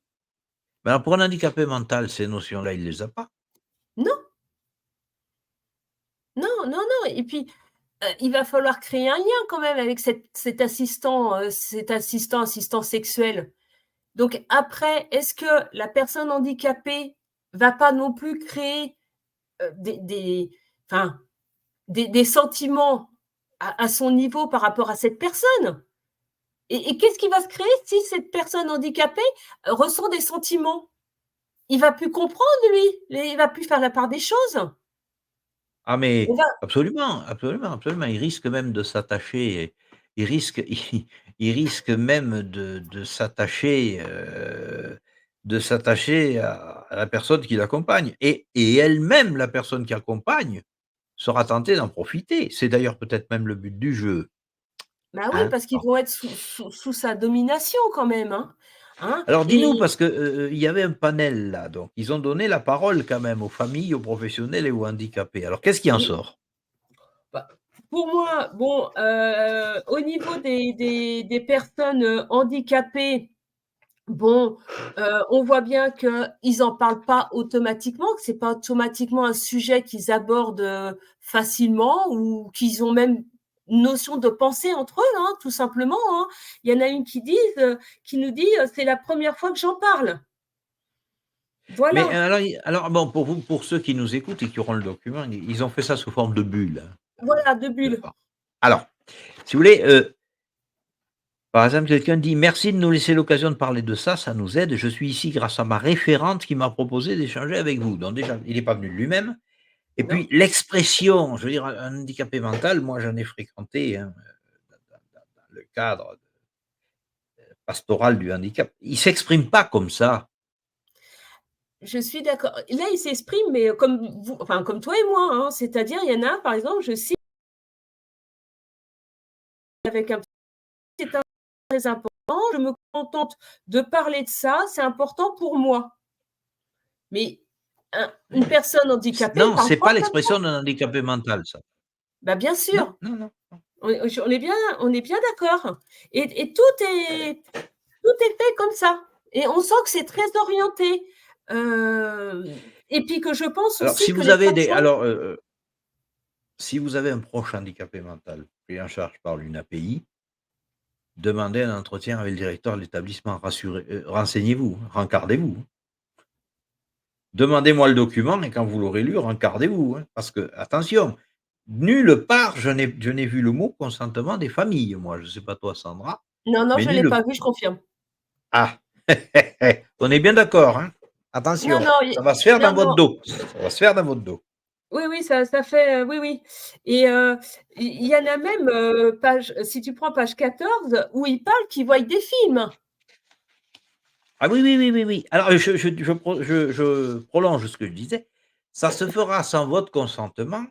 B: mais alors pour un handicapé mental, ces notions-là, il les a pas.
C: Non, non, non, non et puis, il va falloir créer un lien quand même avec cet assistant sexuel. Donc après, est-ce que la personne handicapée va pas non plus créer, des enfin, des sentiments à son niveau par rapport à cette personne? Et qu'est-ce qui va se créer si cette personne handicapée, ressent des sentiments? Il va plus comprendre lui, il va plus faire la part des choses.
B: Ah mais
C: On va
B: absolument, absolument, absolument. Il risque même de s'attacher, il risque il risque même de s'attacher à la personne qui l'accompagne et elle-même, la personne qui accompagne, sera tentée d'en profiter. C'est d'ailleurs peut-être même le but du jeu,
C: Bah oui,
B: hein?
C: parce qu'ils
B: Bon.
C: vont être sous sa domination quand même, hein. Hein?
B: Alors dis-nous
C: Et
B: parce que, il y avait un panel là, donc ils ont donné la parole quand même aux familles, aux professionnels et aux handicapés. Alors qu'est-ce qui en
C: oui,
B: sort?
C: bah, pour moi, bon, au niveau des personnes, handicapées, bon, on voit bien qu'ils en parlent pas automatiquement, que c'est pas automatiquement un sujet qu'ils abordent, facilement ou qu'ils ont même une notion de pensée entre eux, hein, tout simplement, hein. Il y en a une qui nous dit: «C'est la première fois que j'en parle».
B: Mais,
C: Voilà,
B: alors bon, pour vous, pour ceux qui nous écoutent et qui auront le document, ils ont fait ça sous forme de bulle, hein,
C: voilà, 2 bulles.
B: d'accord. Alors, si vous voulez, par exemple, quelqu'un dit: «Merci de nous laisser l'occasion de parler de ça, ça nous aide. Je suis ici grâce à ma référente qui m'a proposé d'échanger avec vous». Donc déjà, il est pas venu de lui-même et
C: Non?
B: puis l'expression, je veux dire, un handicapé mental, moi j'en ai fréquenté, hein, dans le cadre pastoral du handicap. Il s'exprime pas comme ça.
C: Je suis d'accord. Là, il s'exprime, mais comme vous enfin, comme toi et moi, hein. C'est-à-dire, il y en a un, par exemple, je cite avec un c'est très important, je me contente de parler de ça, c'est important pour moi. Mais une personne handicapée
B: Non,
C: parle
B: c'est
C: pas
B: pas
C: comme ça.
B: l'expression d'un handicapé mental ça.
C: Bah, bien
B: Non,
C: sûr,
B: non, non.
C: on est bien d'accord et tout est fait comme ça et on sent que c'est très orienté. Et puis que je pense
B: Alors
C: aussi
B: si
C: que
B: vous
C: les
B: avez des
C: personnes
B: alors, si vous avez un proche handicapé mental pris en charge par l'UNAPI, demandez un entretien avec le directeur de l'établissement, renseignez-vous, rencardez-vous, hein. Demandez-moi le document et quand vous l'aurez lu, rencardez-vous, hein, parce que attention, nulle part je n'ai vu le mot consentement des familles, moi, je ne sais pas toi Sandra,
C: non, non,
B: mais
C: je l'ai
B: nulle
C: pas vu, je confirme.
B: ah! On est bien d'accord, hein?
C: Non,
B: Attention,
C: non,
B: ça va se faire
C: non,
B: dans votre
C: non.
B: dos, ça va se faire dans votre dos.
C: Oui, oui, ça fait, oui, oui et il y en a même, si tu prends page 14 où ils parlent qu'ils voient des films.
B: Ah oui, oui, oui, oui, oui. Alors je prolonge ce que je disais. Ça se fera sans votre consentement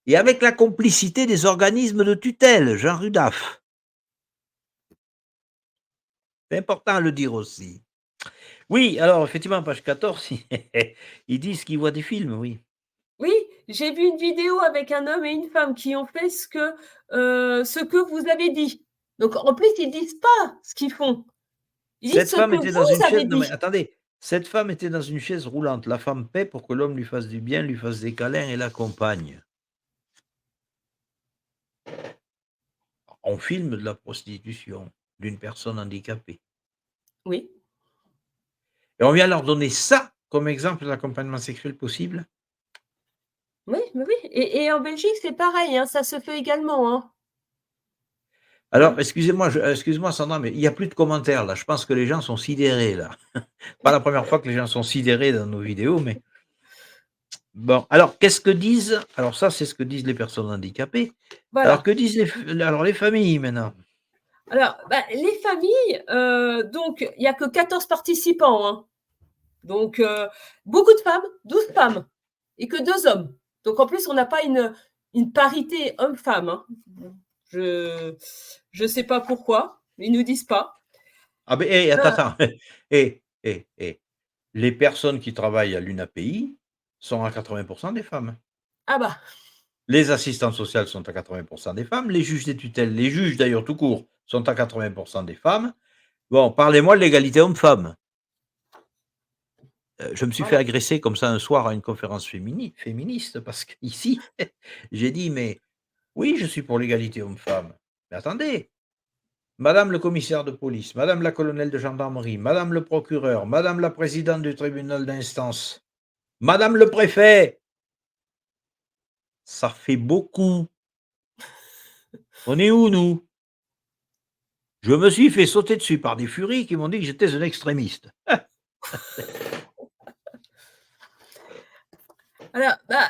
B: et avec la complicité des organismes de tutelle, Jean Rudaf. C'est important à le dire aussi. Oui, alors effectivement, page 14, ils disent qu'ils voient des films, oui.
C: Oui, j'ai vu une vidéo avec un homme et une femme qui ont fait ce que vous avez dit. Donc en plus, ils disent pas ce qu'ils font. Ils disent
B: Cette
C: ce
B: femme
C: que
B: était dans une
C: vous
B: chaise
C: avez
B: non mais
C: dit.
B: attendez, cette femme était dans une chaise roulante. La femme paie pour que l'homme lui fasse du bien, lui fasse des câlins et l'accompagne. On filme de la prostitution d'une personne handicapée
C: Oui,
B: et on vient leur donner ça comme exemple d'accompagnement sexuel possible?
C: Oui, oui, oui. Et en Belgique, c'est pareil, hein, ça se fait également, hein.
B: Alors,
C: Hein.
B: excuse-moi Sandra, mais il y a plus de commentaires là. Je pense que les gens sont sidérés là. Pas la première fois que les gens sont sidérés dans nos vidéos, mais bon. Alors, qu'est-ce que disent alors ça, c'est ce que disent les personnes handicapées. Alors
C: Voilà.
B: que disent les familles maintenant?
C: Alors, bah, les familles, donc il y a que 14 participants, hein. Donc beaucoup de femmes, 12 femmes et que 2 hommes. Donc en plus, on n'a pas une parité homme-femme, hein. Je sais pas pourquoi, ils nous disent pas.
B: Ah beh, hé, attends,
C: Heu,
B: attends. Hé. Les personnes qui travaillent à l'UNAPI sont à 80 des femmes.
C: ah bah,
B: Les assistantes sociales sont à 80 des femmes, les juges des tutelles, les juges d'ailleurs tout court, sont à 80 des femmes. Bon, parlez-moi de l'égalité homme-femme. Je me suis fait
C: voilà.
B: agresser comme ça un soir à une conférence féministe parce qu'ici, j'ai dit: «Mais oui, je suis pour l'égalité homme-femme. Mais attendez, madame le commissaire de police, madame la colonelle de gendarmerie, madame le procureur, madame la présidente du tribunal d'instance, madame le préfet, ça fait beaucoup. On est où nous?» Je me suis fait sauter dessus par des furies qui m'ont dit que j'étais un extrémiste.
C: Alors, bah,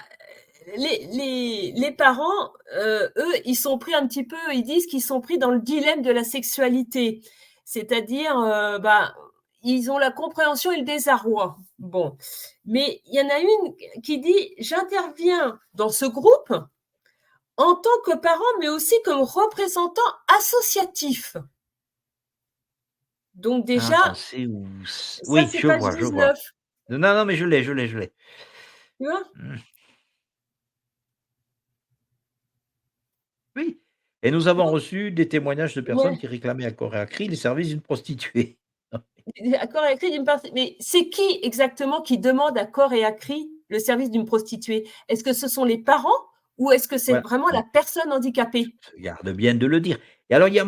C: les parents, eux, ils sont pris un petit peu ils disent qu'ils sont pris dans le dilemme de la sexualité. C'est-à-dire, bah, ils ont la compréhension et le désarroi. Bon, mais il y en a une qui dit: «J'interviens dans ce groupe en tant que parent, mais aussi comme représentant associatif». Donc
B: Attends,
C: déjà,
B: c'est où
C: ça,
B: oui,
C: c'est
B: je
C: page
B: vois, je vois.
C: 19,
B: Non, non, mais je l'ai.
C: tu vois?
B: Mmh. Oui, et nous avons
C: Donc
B: reçu des témoignages de personnes
C: ouais.
B: qui réclamaient à corps et à cri les services d'une prostituée.
C: À corps et à cri d'une partie, mais c'est qui exactement qui demande à corps et à cri le service d'une prostituée? Est-ce que ce sont les parents ou est-ce que c'est
B: Voilà,
C: vraiment la
B: bon,
C: personne handicapée?
B: je garde bien de le dire. Et alors il y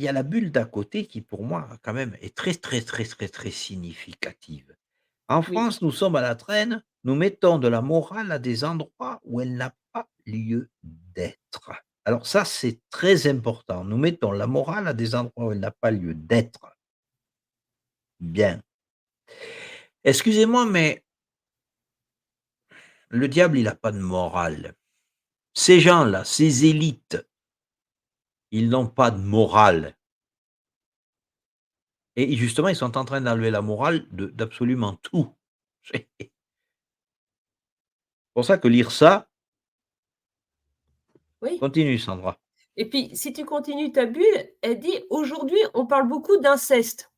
B: a la bulle d'à côté qui pour moi quand même est très, très, très, très, très significative. En
C: Oui,
B: France, nous sommes à la traîne, nous mettons de la morale à des endroits où elle n'a pas lieu d'être. Alors ça, c'est très important. Nous mettons la morale à des endroits où elle n'a pas lieu d'être. Bien. Excusez-moi, mais le diable, il a pas de morale. Ces gens-là, ces élites, ils n'ont pas de morale et justement, ils sont en train d'enlever la morale d'absolument tout. C'est pour ça que lire ça
C: oui,
B: continue Sandra.
C: et puis si tu continues ta bulle, elle dit: «Aujourd'hui, on parle beaucoup d'inceste».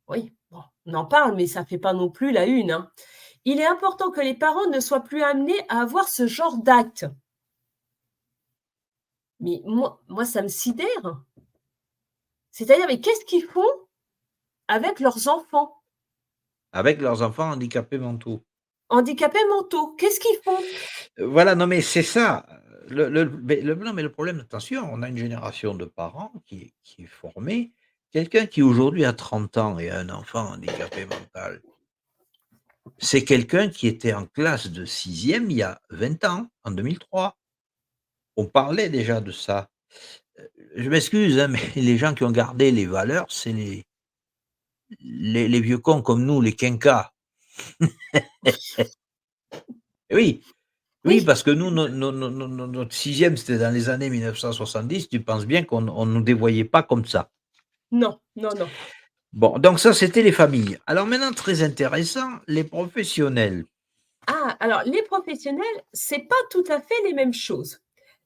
C: Oui, bon, on en parle, mais ça fait pas non plus la une, hein. «Il est important que les parents ne soient plus amenés à avoir ce genre d'actes». Mais moi, ça me sidère. C'est-à-dire, mais qu'est-ce qu'ils font avec leurs enfants
B: Avec leurs enfants handicapés mentaux.
C: handicapés mentaux? Qu'est-ce qu'ils font?
B: Voilà, non mais c'est ça, non mais le problème attention, on a une génération de parents qui est formée. Quelqu'un qui aujourd'hui a 30 ans et a un enfant handicapé mental, c'est quelqu'un qui était en classe de 6e il y a 20 ans, en 2003. On parlait déjà de ça. Je m'excuse, hein, mais les gens qui ont gardé les valeurs, c'est les vieux cons comme nous, les quinquas. Oui, oui,
C: Oui,
B: parce que nous, notre 6e, c'était dans les années 1970, tu penses bien qu'on nous dévoyait pas comme ça.
C: non, non, non.
B: Bon, donc ça, c'était les familles. Alors maintenant, très intéressant, les professionnels.
C: Ah, alors les professionnels, c'est pas tout à fait les mêmes choses.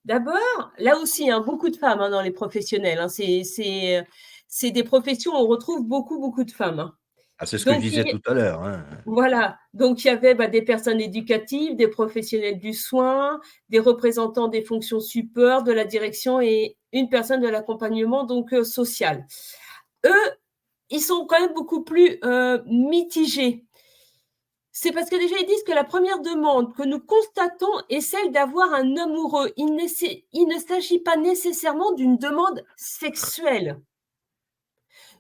C: D'abord, là aussi, hein, beaucoup de femmes, hein, dans les professionnels, hein. C'est des professions où on retrouve beaucoup, beaucoup de femmes, hein.
B: Ah, c'est ce que je
C: Donc
B: disais tout à l'heure, hein.
C: voilà, donc il y avait, bah, des personnes éducatives, des professionnels du soin, des représentants des fonctions support, de la direction et une personne de l'accompagnement donc social. Eux, ils sont quand même beaucoup plus, mitigés. C'est parce que déjà ils disent que la première demande que nous constatons est celle d'avoir un amoureux. Il ne s'agit pas nécessairement d'une demande sexuelle.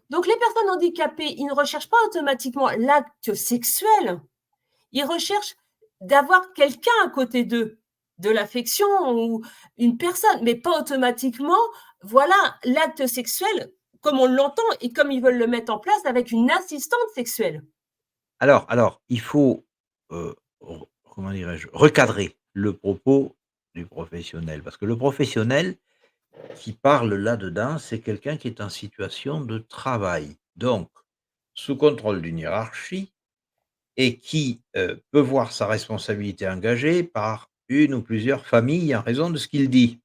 C: Donc les personnes handicapées, ils ne recherchent pas automatiquement l'acte sexuel, ils recherchent d'avoir quelqu'un à côté d'eux. de l'affection ou une personne, mais pas automatiquement, voilà, l'acte sexuel comme on l'entend et comme ils veulent le mettre en place avec une assistante sexuelle.
B: Alors, il faut, comment dirais-je? Recadrer le propos du professionnel. Parce que le professionnel qui parle là-dedans, c'est quelqu'un qui est en situation de travail. Donc, sous contrôle d'une hiérarchie et qui, peut voir sa responsabilité engagée par une ou plusieurs familles en raison de ce qu'il dit.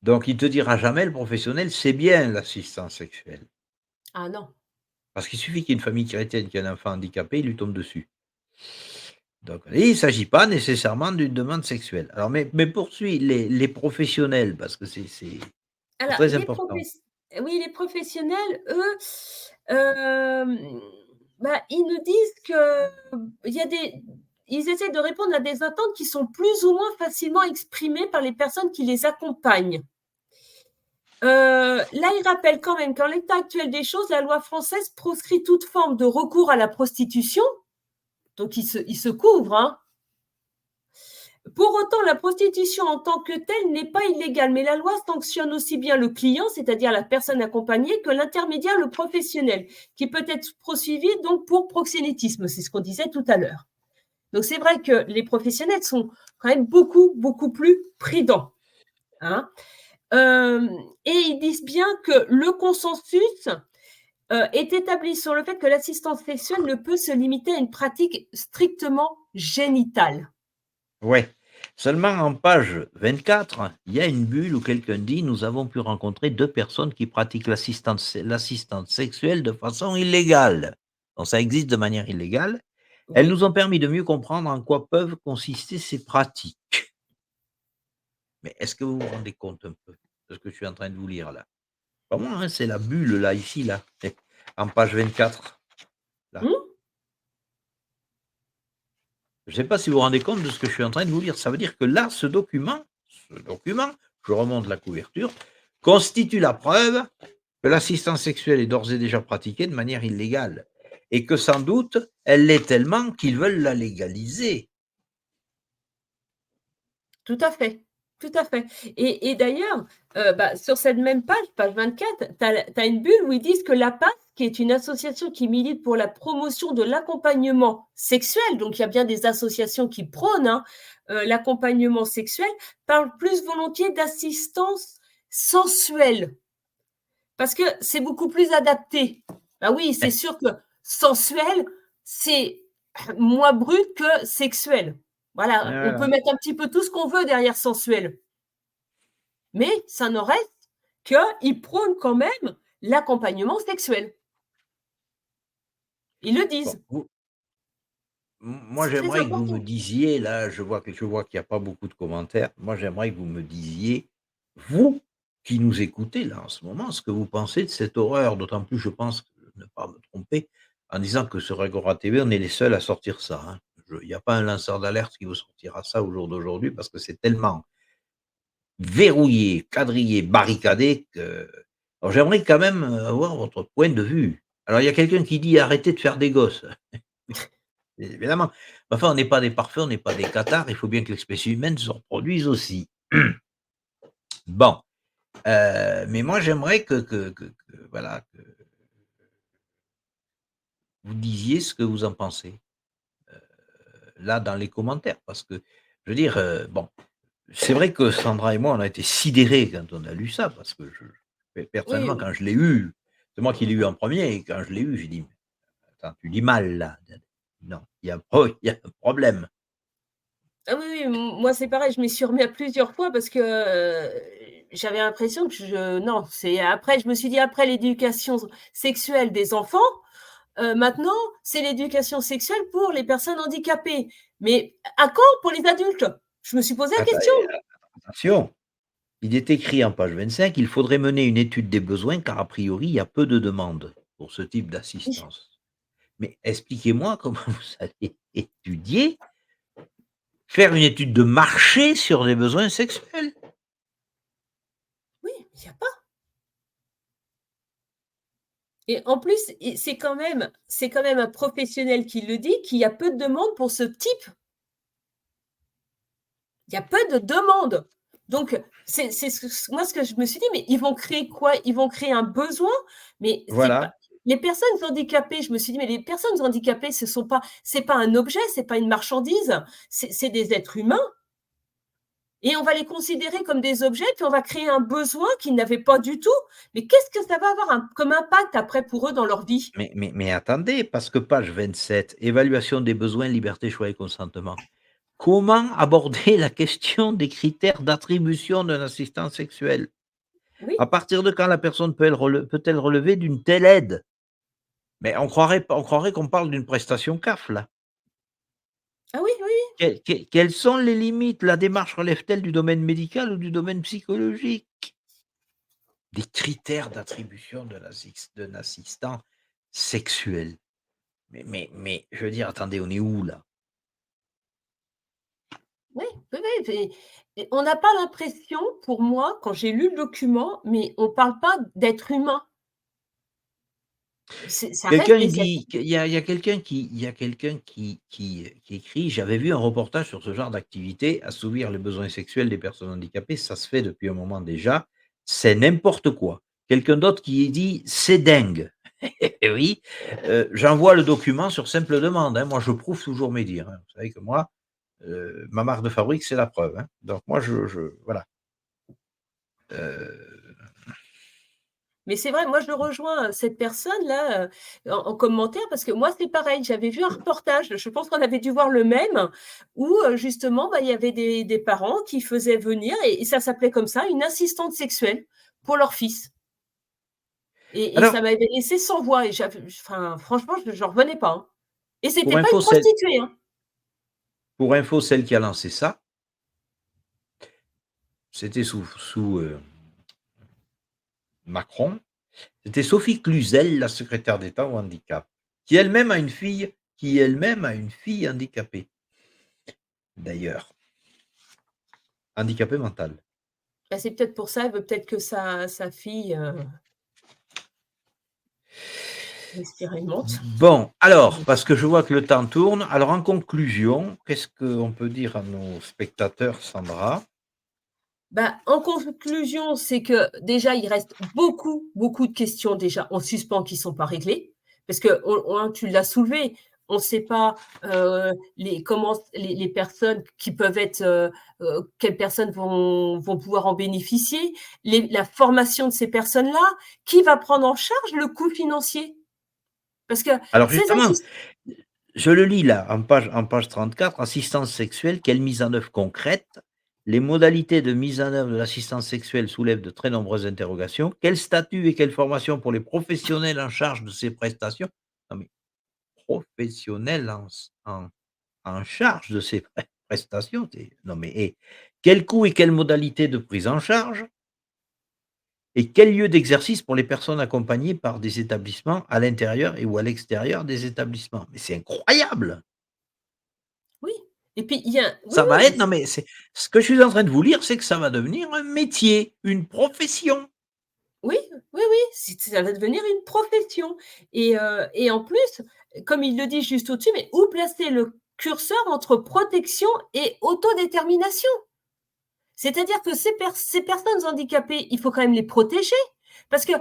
B: Donc il te dira jamais, le professionnel: «C'est bien l'assistance sexuelle».
C: Ah non.
B: Parce qu'il suffit qu'il y ait une famille chrétienne qui a un enfant handicapé, il lui tombe dessus. Donc et il ne s'agit pas nécessairement d'une demande sexuelle. Alors mais poursuis les professionnels parce que c'est
C: Alors,
B: très important.
C: oui, les professionnels, eux, bah, ils nous disent que il y a des ils essaient de répondre à des attentes qui sont plus ou moins facilement exprimées par les personnes qui les accompagnent. Là, ils rappellent quand même qu'en l'état actuel des choses, la loi française proscrit toute forme de recours à la prostitution, donc ils se couvrent, hein. Pour autant, la prostitution en tant que telle n'est pas illégale, mais la loi sanctionne aussi bien le client, c'est-à-dire la personne accompagnée, que l'intermédiaire, le professionnel, qui peut être poursuivi donc pour proxénétisme. C'est ce qu'on disait tout à l'heure. Donc c'est vrai que les professionnels sont quand même beaucoup, beaucoup plus prudents, hein. Et ils disent bien que le consensus est établi sur le fait que l'assistance sexuelle ne peut se limiter à une pratique strictement génitale.
B: Ouais. Seulement en page 24, il y a une bulle où quelqu'un dit: «Nous avons pu rencontrer 2 personnes qui pratiquent l'assistance sexuelle de façon illégale». Donc ça existe de manière illégale. Elles
C: Oui.
B: nous ont permis de mieux comprendre en quoi peuvent consister ces pratiques. Mais est-ce que vous vous rendez compte un peu de ce que je suis en train de vous lire là? Pas moi, hein, c'est la bulle là, ici, là, en page 24, là.
C: Mmh.
B: Je ne sais pas si vous vous rendez compte de ce que je suis en train de vous lire. Ça veut dire que là, ce document, je remonte la couverture, constitue la preuve que l'assistance sexuelle est d'ores et déjà pratiquée de manière illégale et que sans doute, elle l'est tellement qu'ils veulent la légaliser.
C: Tout à fait, tout à fait. Et d'ailleurs, bah, sur cette même page 24, tu as une bulle où ils disent que l'APAS, qui est une association qui milite pour la promotion de l'accompagnement sexuel, donc il y a bien des associations qui prônent, hein, l'accompagnement sexuel, parle plus volontiers d'assistance sensuelle, parce que c'est beaucoup plus adapté. Bah oui, c'est sûr que sensuel, c'est moins brut que sexuel. Voilà, on peut
B: Voilà.
C: mettre un petit peu tout ce qu'on veut derrière sensuel, mais ça n'en reste qu'ils prônent quand même l'accompagnement sexuel. Ils le
B: Bon,
C: disent.
B: moi,
C: C'est très
B: j'aimerais que vous me
C: important.
B: disiez, là, je vois qu'il y a pas beaucoup de commentaires. Moi, j'aimerais que vous me disiez, vous qui nous écoutez là en ce moment, ce que vous pensez de cette horreur. D'autant plus, je pense, ne pas me tromper, en disant que sur Agora TV, on est les seuls à sortir ça, hein. Il n'y a pas un lanceur d'alerte qui vous sortira ça au jour d'aujourd'hui parce que c'est tellement verrouillé, quadrillé, barricadé que alors j'aimerais quand même, avoir votre point de vue. Alors il y a quelqu'un qui dit: «Arrêtez de faire des gosses». Évidemment. Enfin, on n'est pas des parfaits, on n'est pas des cathares, il faut bien que l'espèce humaine se reproduise aussi. Bon, mais moi j'aimerais que voilà, que vous disiez ce que vous en pensez, là dans les commentaires. Parce que je veux dire, bon, c'est vrai que Sandra et moi, on a été sidérés quand on a lu ça, parce que
C: Oui,
B: personnellement, quand je l'ai eu, c'est moi qui l'ai eu en premier et quand je l'ai eu, j'ai dit: «Mais attends, tu lis mal là, non, il y a un problème».
C: ah oui, oui, moi c'est pareil, je m'y suis remis à plusieurs fois parce que, j'avais l'impression que non, c'est après je me suis dit: «Après l'éducation sexuelle des enfants, maintenant, c'est l'éducation sexuelle pour les personnes handicapées. Mais à quand pour les adultes?» Je me suis posé la
B: Atten
C: question.
B: attention. Il est écrit en page 25 qu'il faudrait mener une étude des besoins car a priori il y a peu de demandes pour ce type
C: Oui,
B: d'assistance. Mais expliquez-moi comment vous allez étudier, faire une étude de marché sur les besoins sexuels?
C: oui, il y a pas et en plus et c'est quand même un professionnel qui le dit, qu'il y a peu de demandes pour ce type Il y a peu de demandes. Donc, moi ce que je me suis dit, mais ils vont créer quoi? Ils vont créer un besoin, mais c'est pas
B: Voilà.
C: les personnes handicapées, je me suis dit: «Mais les personnes handicapées, c'est pas un objet, c'est pas une marchandise, c'est des êtres humains et on va les considérer comme des objets, puis on va créer un besoin qu'ils n'avaient pas du tout. Mais qu'est-ce que ça va avoir comme impact après pour eux dans leur vie?»
B: Mais attendez, parce que page 27, évaluation des besoins, liberté, choix et consentement. Comment aborder la question des critères d'attribution d'un assistant sexuel?
C: Oui.
B: À partir de quand la personne peut-elle relever d'une telle aide? Mais on croirait qu'on parle d'une prestation CAF là.
C: Ah oui, oui, oui.
B: Quelles sont les limites? La démarche relève-t-elle du domaine médical ou du domaine psychologique? Des critères d'attribution d'un assistant sexuel. Mais je veux dire, attendez, on est où là?
C: Oui, oui, oui, et on n'a pas l'impression, pour moi, quand j'ai lu le document, mais on parle pas d'être humain. Ça reste
B: Quelqu'un il
C: des êtres.
B: dit il y a quelqu'un qui écrit: «J'avais vu un reportage sur ce genre d'activité, assouvir les besoins sexuels des personnes handicapées, ça se fait depuis un moment déjà, c'est n'importe quoi». Quelqu'un d'autre qui dit: «C'est dingue». Et oui, j'envoie le document sur simple demande, hein. Moi, je prouve toujours mes dires, hein. Vous savez que moi, ma marque de fabrique, c'est la preuve, hein. Donc moi, je voilà. Heu,
C: Mais c'est vrai, moi je rejoins, cette personne-là, en commentaire parce que moi c'est pareil, j'avais vu un reportage, je pense qu'on avait dû voir le même, où, justement, bah, il y avait des parents qui faisaient venir et ça s'appelait comme ça, une assistante sexuelle pour leur fils et ça
B: alors
C: m'avait laissé sans voix et enfin franchement je j'en revenais pas, hein, et
B: pour
C: c'était pas une
B: info, celle
C: prostituée, hein.
B: pour info, celle qui a lancé ça, c'était sous Macron. C'était Sophie Cluzel, la secrétaire d'État au handicap, qui elle-même a une fille handicapée, d'ailleurs, handicapée mentale.
C: Bah, c'est peut-être pour ça, elle veut peut-être que sa fille, expérimente.
B: Bon, alors, parce que je vois que le temps tourne, alors en conclusion, qu'est-ce qu'on peut dire à nos spectateurs, Sandra?
C: Bah, en conclusion, c'est que déjà, il reste beaucoup, beaucoup de questions déjà en suspens qui sont pas réglées. Parce que tu l'as soulevé, on ne sait pas, comment les personnes qui peuvent être, quelles personnes vont pouvoir en bénéficier, la formation de ces personnes-là, qui va prendre en charge le coût financier? Parce que
B: Alors
C: ces
B: justement,
C: assist
B: je le lis là, en page 34, assistance sexuelle, quelle mise en œuvre concrète? Les modalités de mise en œuvre de l'assistance sexuelle soulèvent de très nombreuses interrogations. Quel statut et quelle formation pour les professionnels en charge de ces prestations? Non mais professionnels en charge de ces prestations, non mais quel coût et quelles modalités de prise en charge? Et quel lieu d'exercice pour les personnes accompagnées par des établissements à l'intérieur et ou à l'extérieur des établissements? Mais c'est incroyable!
C: oui, et puis il y a oui,
B: Ça va
C: oui.
B: être non mais c'est ce que je suis en train de vous lire, c'est que ça va devenir un métier, une profession.
C: Oui, oui, oui, ça va devenir une profession et en plus, comme il le dit juste au-dessus, mais où placer le curseur entre protection et autodétermination? C'est-à-dire que ces personnes handicapées, il faut quand même les protéger parce que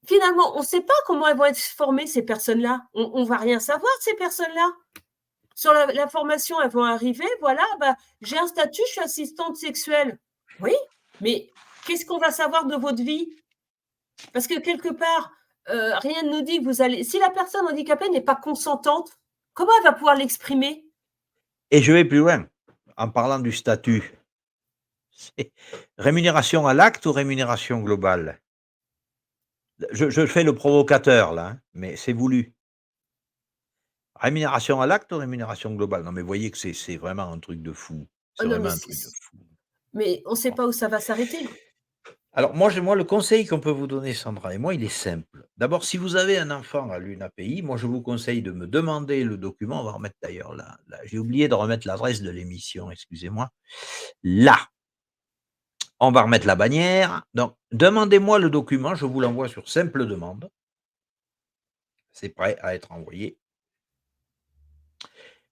C: finalement, on ne sait pas comment elles vont être formées ces personnes-là. On va rien savoir de ces personnes-là. Sur la formation, elles vont arriver, voilà, bah, j'ai un statut, je suis assistante sexuelle. Oui, mais qu'est-ce qu'on va savoir de votre vie? Parce que quelque part, rien ne nous dit que vous allez si la personne handicapée n'est pas consentante, comment elle va pouvoir l'exprimer?
B: Et je vais plus loin, en parlant du statut. C'est rémunération à l'acte ou rémunération globale? Je fais le provocateur là, hein, mais c'est voulu. Rémunération à l'acte ou rémunération globale? Non mais vous voyez que c'est vraiment un truc de fou.
C: Oh
B: C'est
C: non,
B: vraiment
C: mais
B: un truc de fou.
C: mais on ne sait
B: Bon.
C: pas où ça va s'arrêter.
B: Alors moi, le conseil qu'on peut vous donner, Sandra et moi, il est simple. D'abord, si vous avez un enfant à l'UNAPI, moi, je vous conseille de me demander le document. On va remettre d'ailleurs là, j'ai oublié de remettre l'adresse de l'émission, excusez-moi. Là, on va remettre la bannière. Donc, demandez-moi le document, je vous l'envoie sur simple demande. C'est prêt à être envoyé.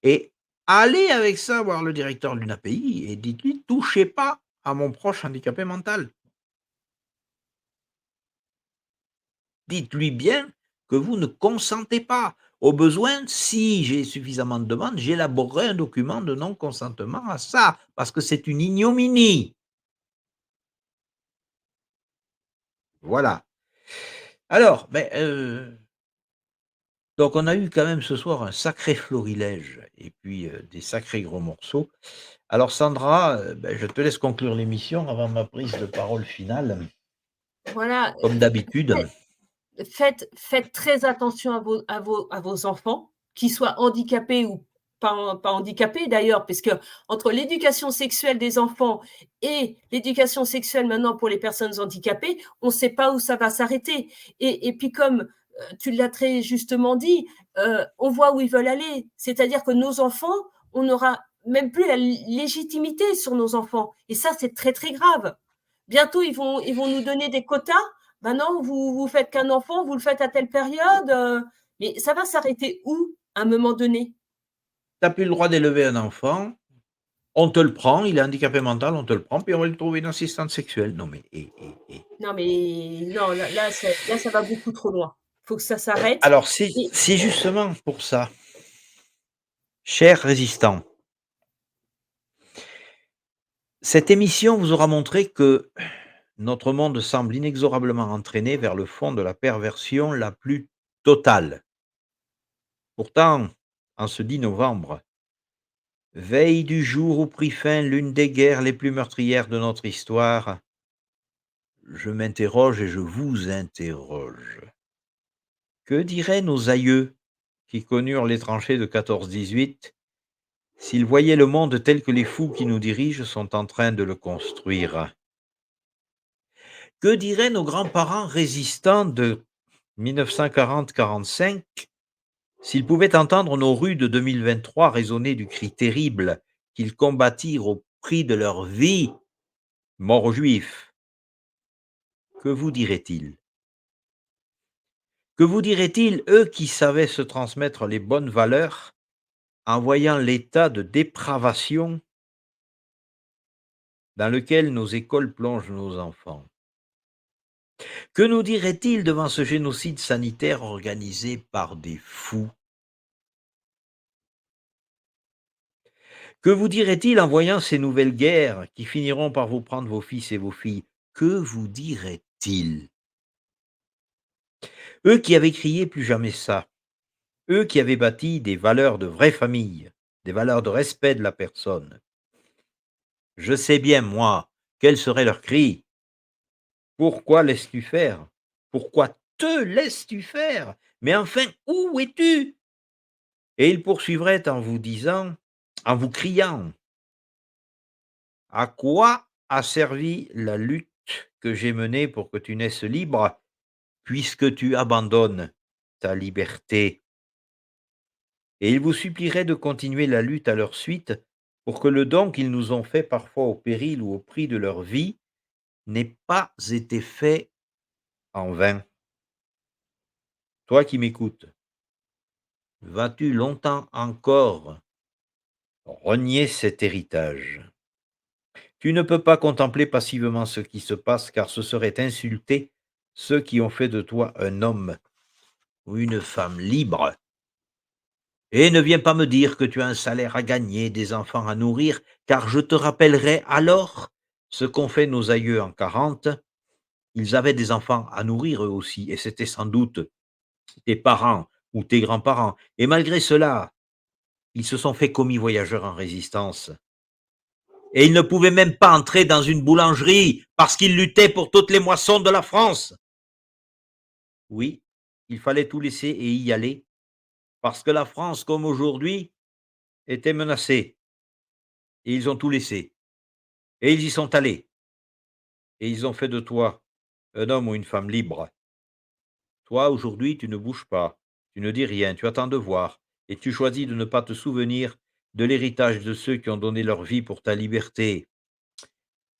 B: Et allez avec ça voir le directeur de l'UNAPI et dites-lui: «Touchez pas à mon proche handicapé mental». Dites-lui bien que vous ne consentez pas. Au besoin, si j'ai suffisamment de demandes, j'élaborerai un document de non-consentement à ça, parce que c'est une ignominie. Voilà. Alors, donc on a eu quand même ce soir un sacré florilège et puis, des sacrés gros morceaux. Alors Sandra, je te laisse conclure l'émission avant ma prise de parole finale,
C: Voilà,
B: comme d'habitude.
C: faites très attention à vos enfants, qu'ils soient handicapés ou pas handicapés d'ailleurs, puisque entre l'éducation sexuelle des enfants et l'éducation sexuelle maintenant pour les personnes handicapées, on ne sait pas où ça va s'arrêter. Et puis comme tu l'as très justement dit, on voit où ils veulent aller. C'est-à-dire que nos enfants, on n'aura même plus la légitimité sur nos enfants. Et ça, c'est très, très grave. Bientôt, ils vont nous donner des quotas. Ben non, vous faites qu'un enfant, vous le faites à telle période. Mais ça va s'arrêter où, à un moment donné?
B: Tu as plus le droit d'élever un enfant, on te le prend, il est handicapé mental, on te le prend, puis on va lui trouver une assistante sexuelle. Non mais
C: Non, mais non, là, ça va beaucoup trop loin. Il faut que ça s'arrête.
B: Alors c'est justement pour ça, chers résistants, cette émission vous aura montré que notre monde semble inexorablement entraîné vers le fond de la perversion la plus totale. Pourtant, en ce 10 novembre, veille du jour où prit fin l'une des guerres les plus meurtrières de notre histoire, je m'interroge et je vous interroge. Que diraient nos aïeux qui connurent les tranchées de 14-18 s'ils voyaient le monde tel que les fous qui nous dirigent sont en train de le construire? Que diraient nos grands-parents résistants de 1940-45 s'ils pouvaient entendre nos rues de 2023 résonner du cri terrible qu'ils combattirent au prix de leur vie, mort aux Juifs? Que vous diraient-ils? Que vous diraient-ils, eux qui savaient se transmettre les bonnes valeurs, en voyant l'état de dépravation dans lequel nos écoles plongent nos enfants? Que nous diraient-ils devant ce génocide sanitaire organisé par des fous? Que vous diraient-ils en voyant ces nouvelles guerres qui finiront par vous prendre vos fils et vos filles? Que vous diraient-ils? Eux qui avaient crié plus jamais ça, eux qui avaient bâti des valeurs de vraie famille, des valeurs de respect de la personne. Je sais bien, moi, quel serait leur cri. Pourquoi laisses-tu faire? Pourquoi te laisses-tu faire? Mais enfin, où es-tu? Et ils poursuivraient en vous disant, en vous criant, à quoi a servi la lutte que j'ai menée pour que tu naisses libre, puisque tu abandonnes ta liberté? Et ils vous supplieraient de continuer la lutte à leur suite pour que le don qu'ils nous ont fait parfois au péril ou au prix de leur vie n'ait pas été fait en vain. Toi qui m'écoutes, vas-tu longtemps encore renier cet héritage? Tu ne peux pas contempler passivement ce qui se passe, car ce serait insulter ceux qui ont fait de toi un homme ou une femme libre. Et ne viens pas me dire que tu as un salaire à gagner, des enfants à nourrir, car je te rappellerai alors ce qu'ont fait nos aïeux en 40. Ils avaient des enfants à nourrir eux aussi, et c'était sans doute tes parents ou tes grands-parents. Et malgré cela, ils se sont fait commis voyageurs en résistance. Et ils ne pouvaient même pas entrer dans une boulangerie parce qu'ils luttaient pour toutes les moissons de la France. Oui, il fallait tout laisser et y aller, parce que la France, comme aujourd'hui, était menacée. Et ils ont tout laissé. Et ils y sont allés. Et ils ont fait de toi un homme ou une femme libre. Toi, aujourd'hui, tu ne bouges pas, tu ne dis rien, tu attends de voir, et tu choisis de ne pas te souvenir de l'héritage de ceux qui ont donné leur vie pour ta liberté.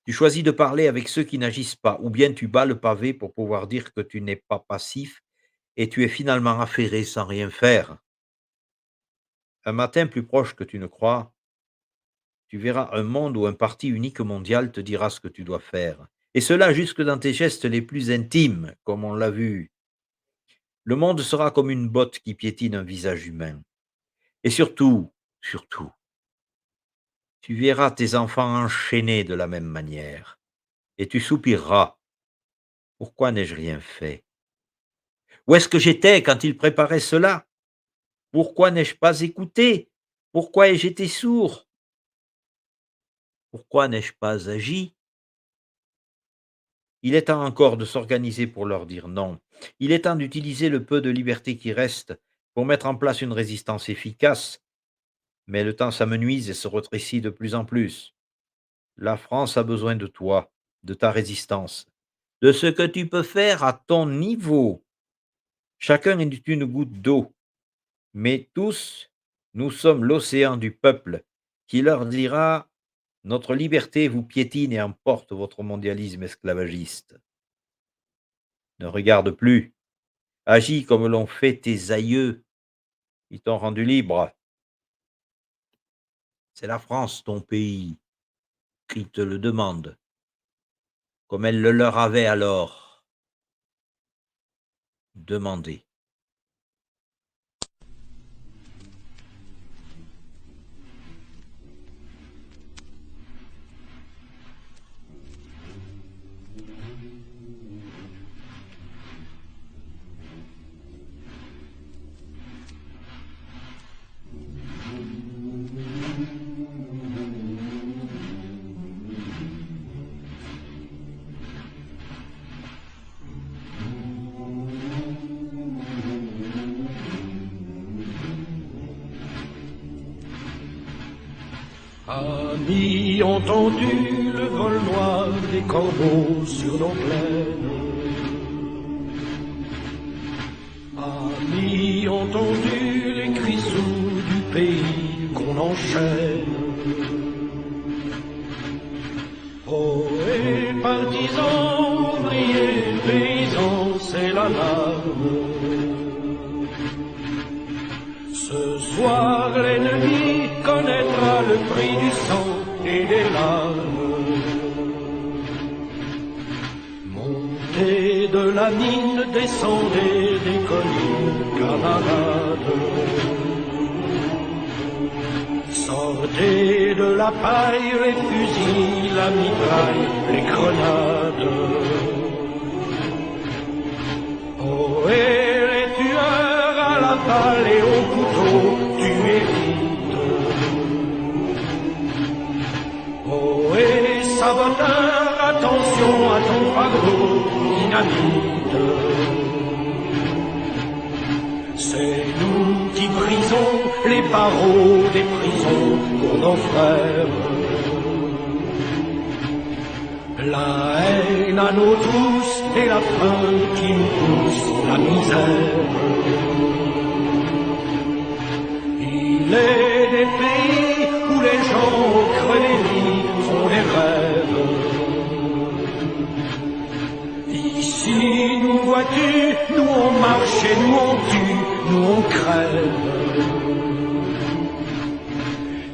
B: Tu choisis de parler avec ceux qui n'agissent pas, ou bien tu bats le pavé pour pouvoir dire que tu n'es pas passif et tu es finalement affairé sans rien faire. Un matin plus proche que tu ne crois, tu verras un monde où un parti unique mondial te dira ce que tu dois faire. Et cela jusque dans tes gestes les plus intimes, comme on l'a vu. Le monde sera comme une botte qui piétine un visage humain. Et surtout, tu verras tes enfants enchaînés de la même manière. Et tu soupireras. Pourquoi n'ai-je rien fait? Où est-ce que j'étais quand ils préparaient cela? Pourquoi n'ai-je pas écouté? Pourquoi ai-je été sourd? Pourquoi n'ai-je pas agi? Il est temps encore de s'organiser pour leur dire non. Il est temps d'utiliser le peu de liberté qui reste pour mettre en place une résistance efficace, mais le temps s'amenuise et se rétrécit de plus en plus. La France a besoin de toi, de ta résistance, de ce que tu peux faire à ton niveau. Chacun est une goutte d'eau, mais tous, nous sommes l'océan du peuple qui leur dira: notre liberté vous piétine et emporte votre mondialisme esclavagiste. Ne regarde plus, agis comme l'ont fait tes aïeux qui t'ont rendu libre. C'est la France, ton pays, qui te le demande, comme elle le leur avait alors demandé.
A: Amis, entendu le vol noir des corbeaux sur nos plaines. Amis, entendu les cris sourds du pays qu'on enchaîne. Poètes, partisans, ouvriers, paysans, c'est l'alarme. Ce soir, l'ennemi connaîtra le prix du sang et des larmes. Montez de la mine, descendez des collines, camarades. Sortez de la paille, les fusils, la mitraille, les grenades. Oh, et les tueurs à la balle et au couteau, tuez vite. Oh, et saboteur, attention à ton fardeau, dynamite. C'est nous qui brisons les barreaux des prisons pour nos frères. La haine à nos tous et la faim qui nous pousse la misère. Il est des pays où les gens au creux des lits font des rêves. Ici, nous vois-tu, nous on marche et nous on tue, nous on crève.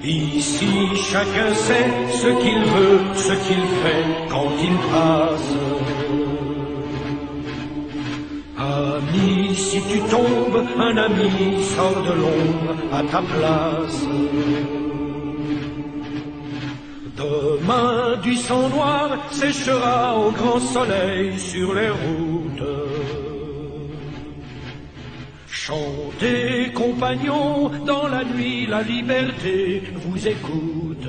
A: Ici, chacun sait ce qu'il veut, ce qu'il fait quand il passe. Ami, si tu tombes, un ami sort de l'ombre à ta place. Demain, du sang noir séchera au grand soleil sur les routes. Chantez, compagnons, dans la nuit, la liberté vous écoute.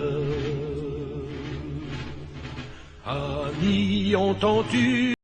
A: Amis, entends-tu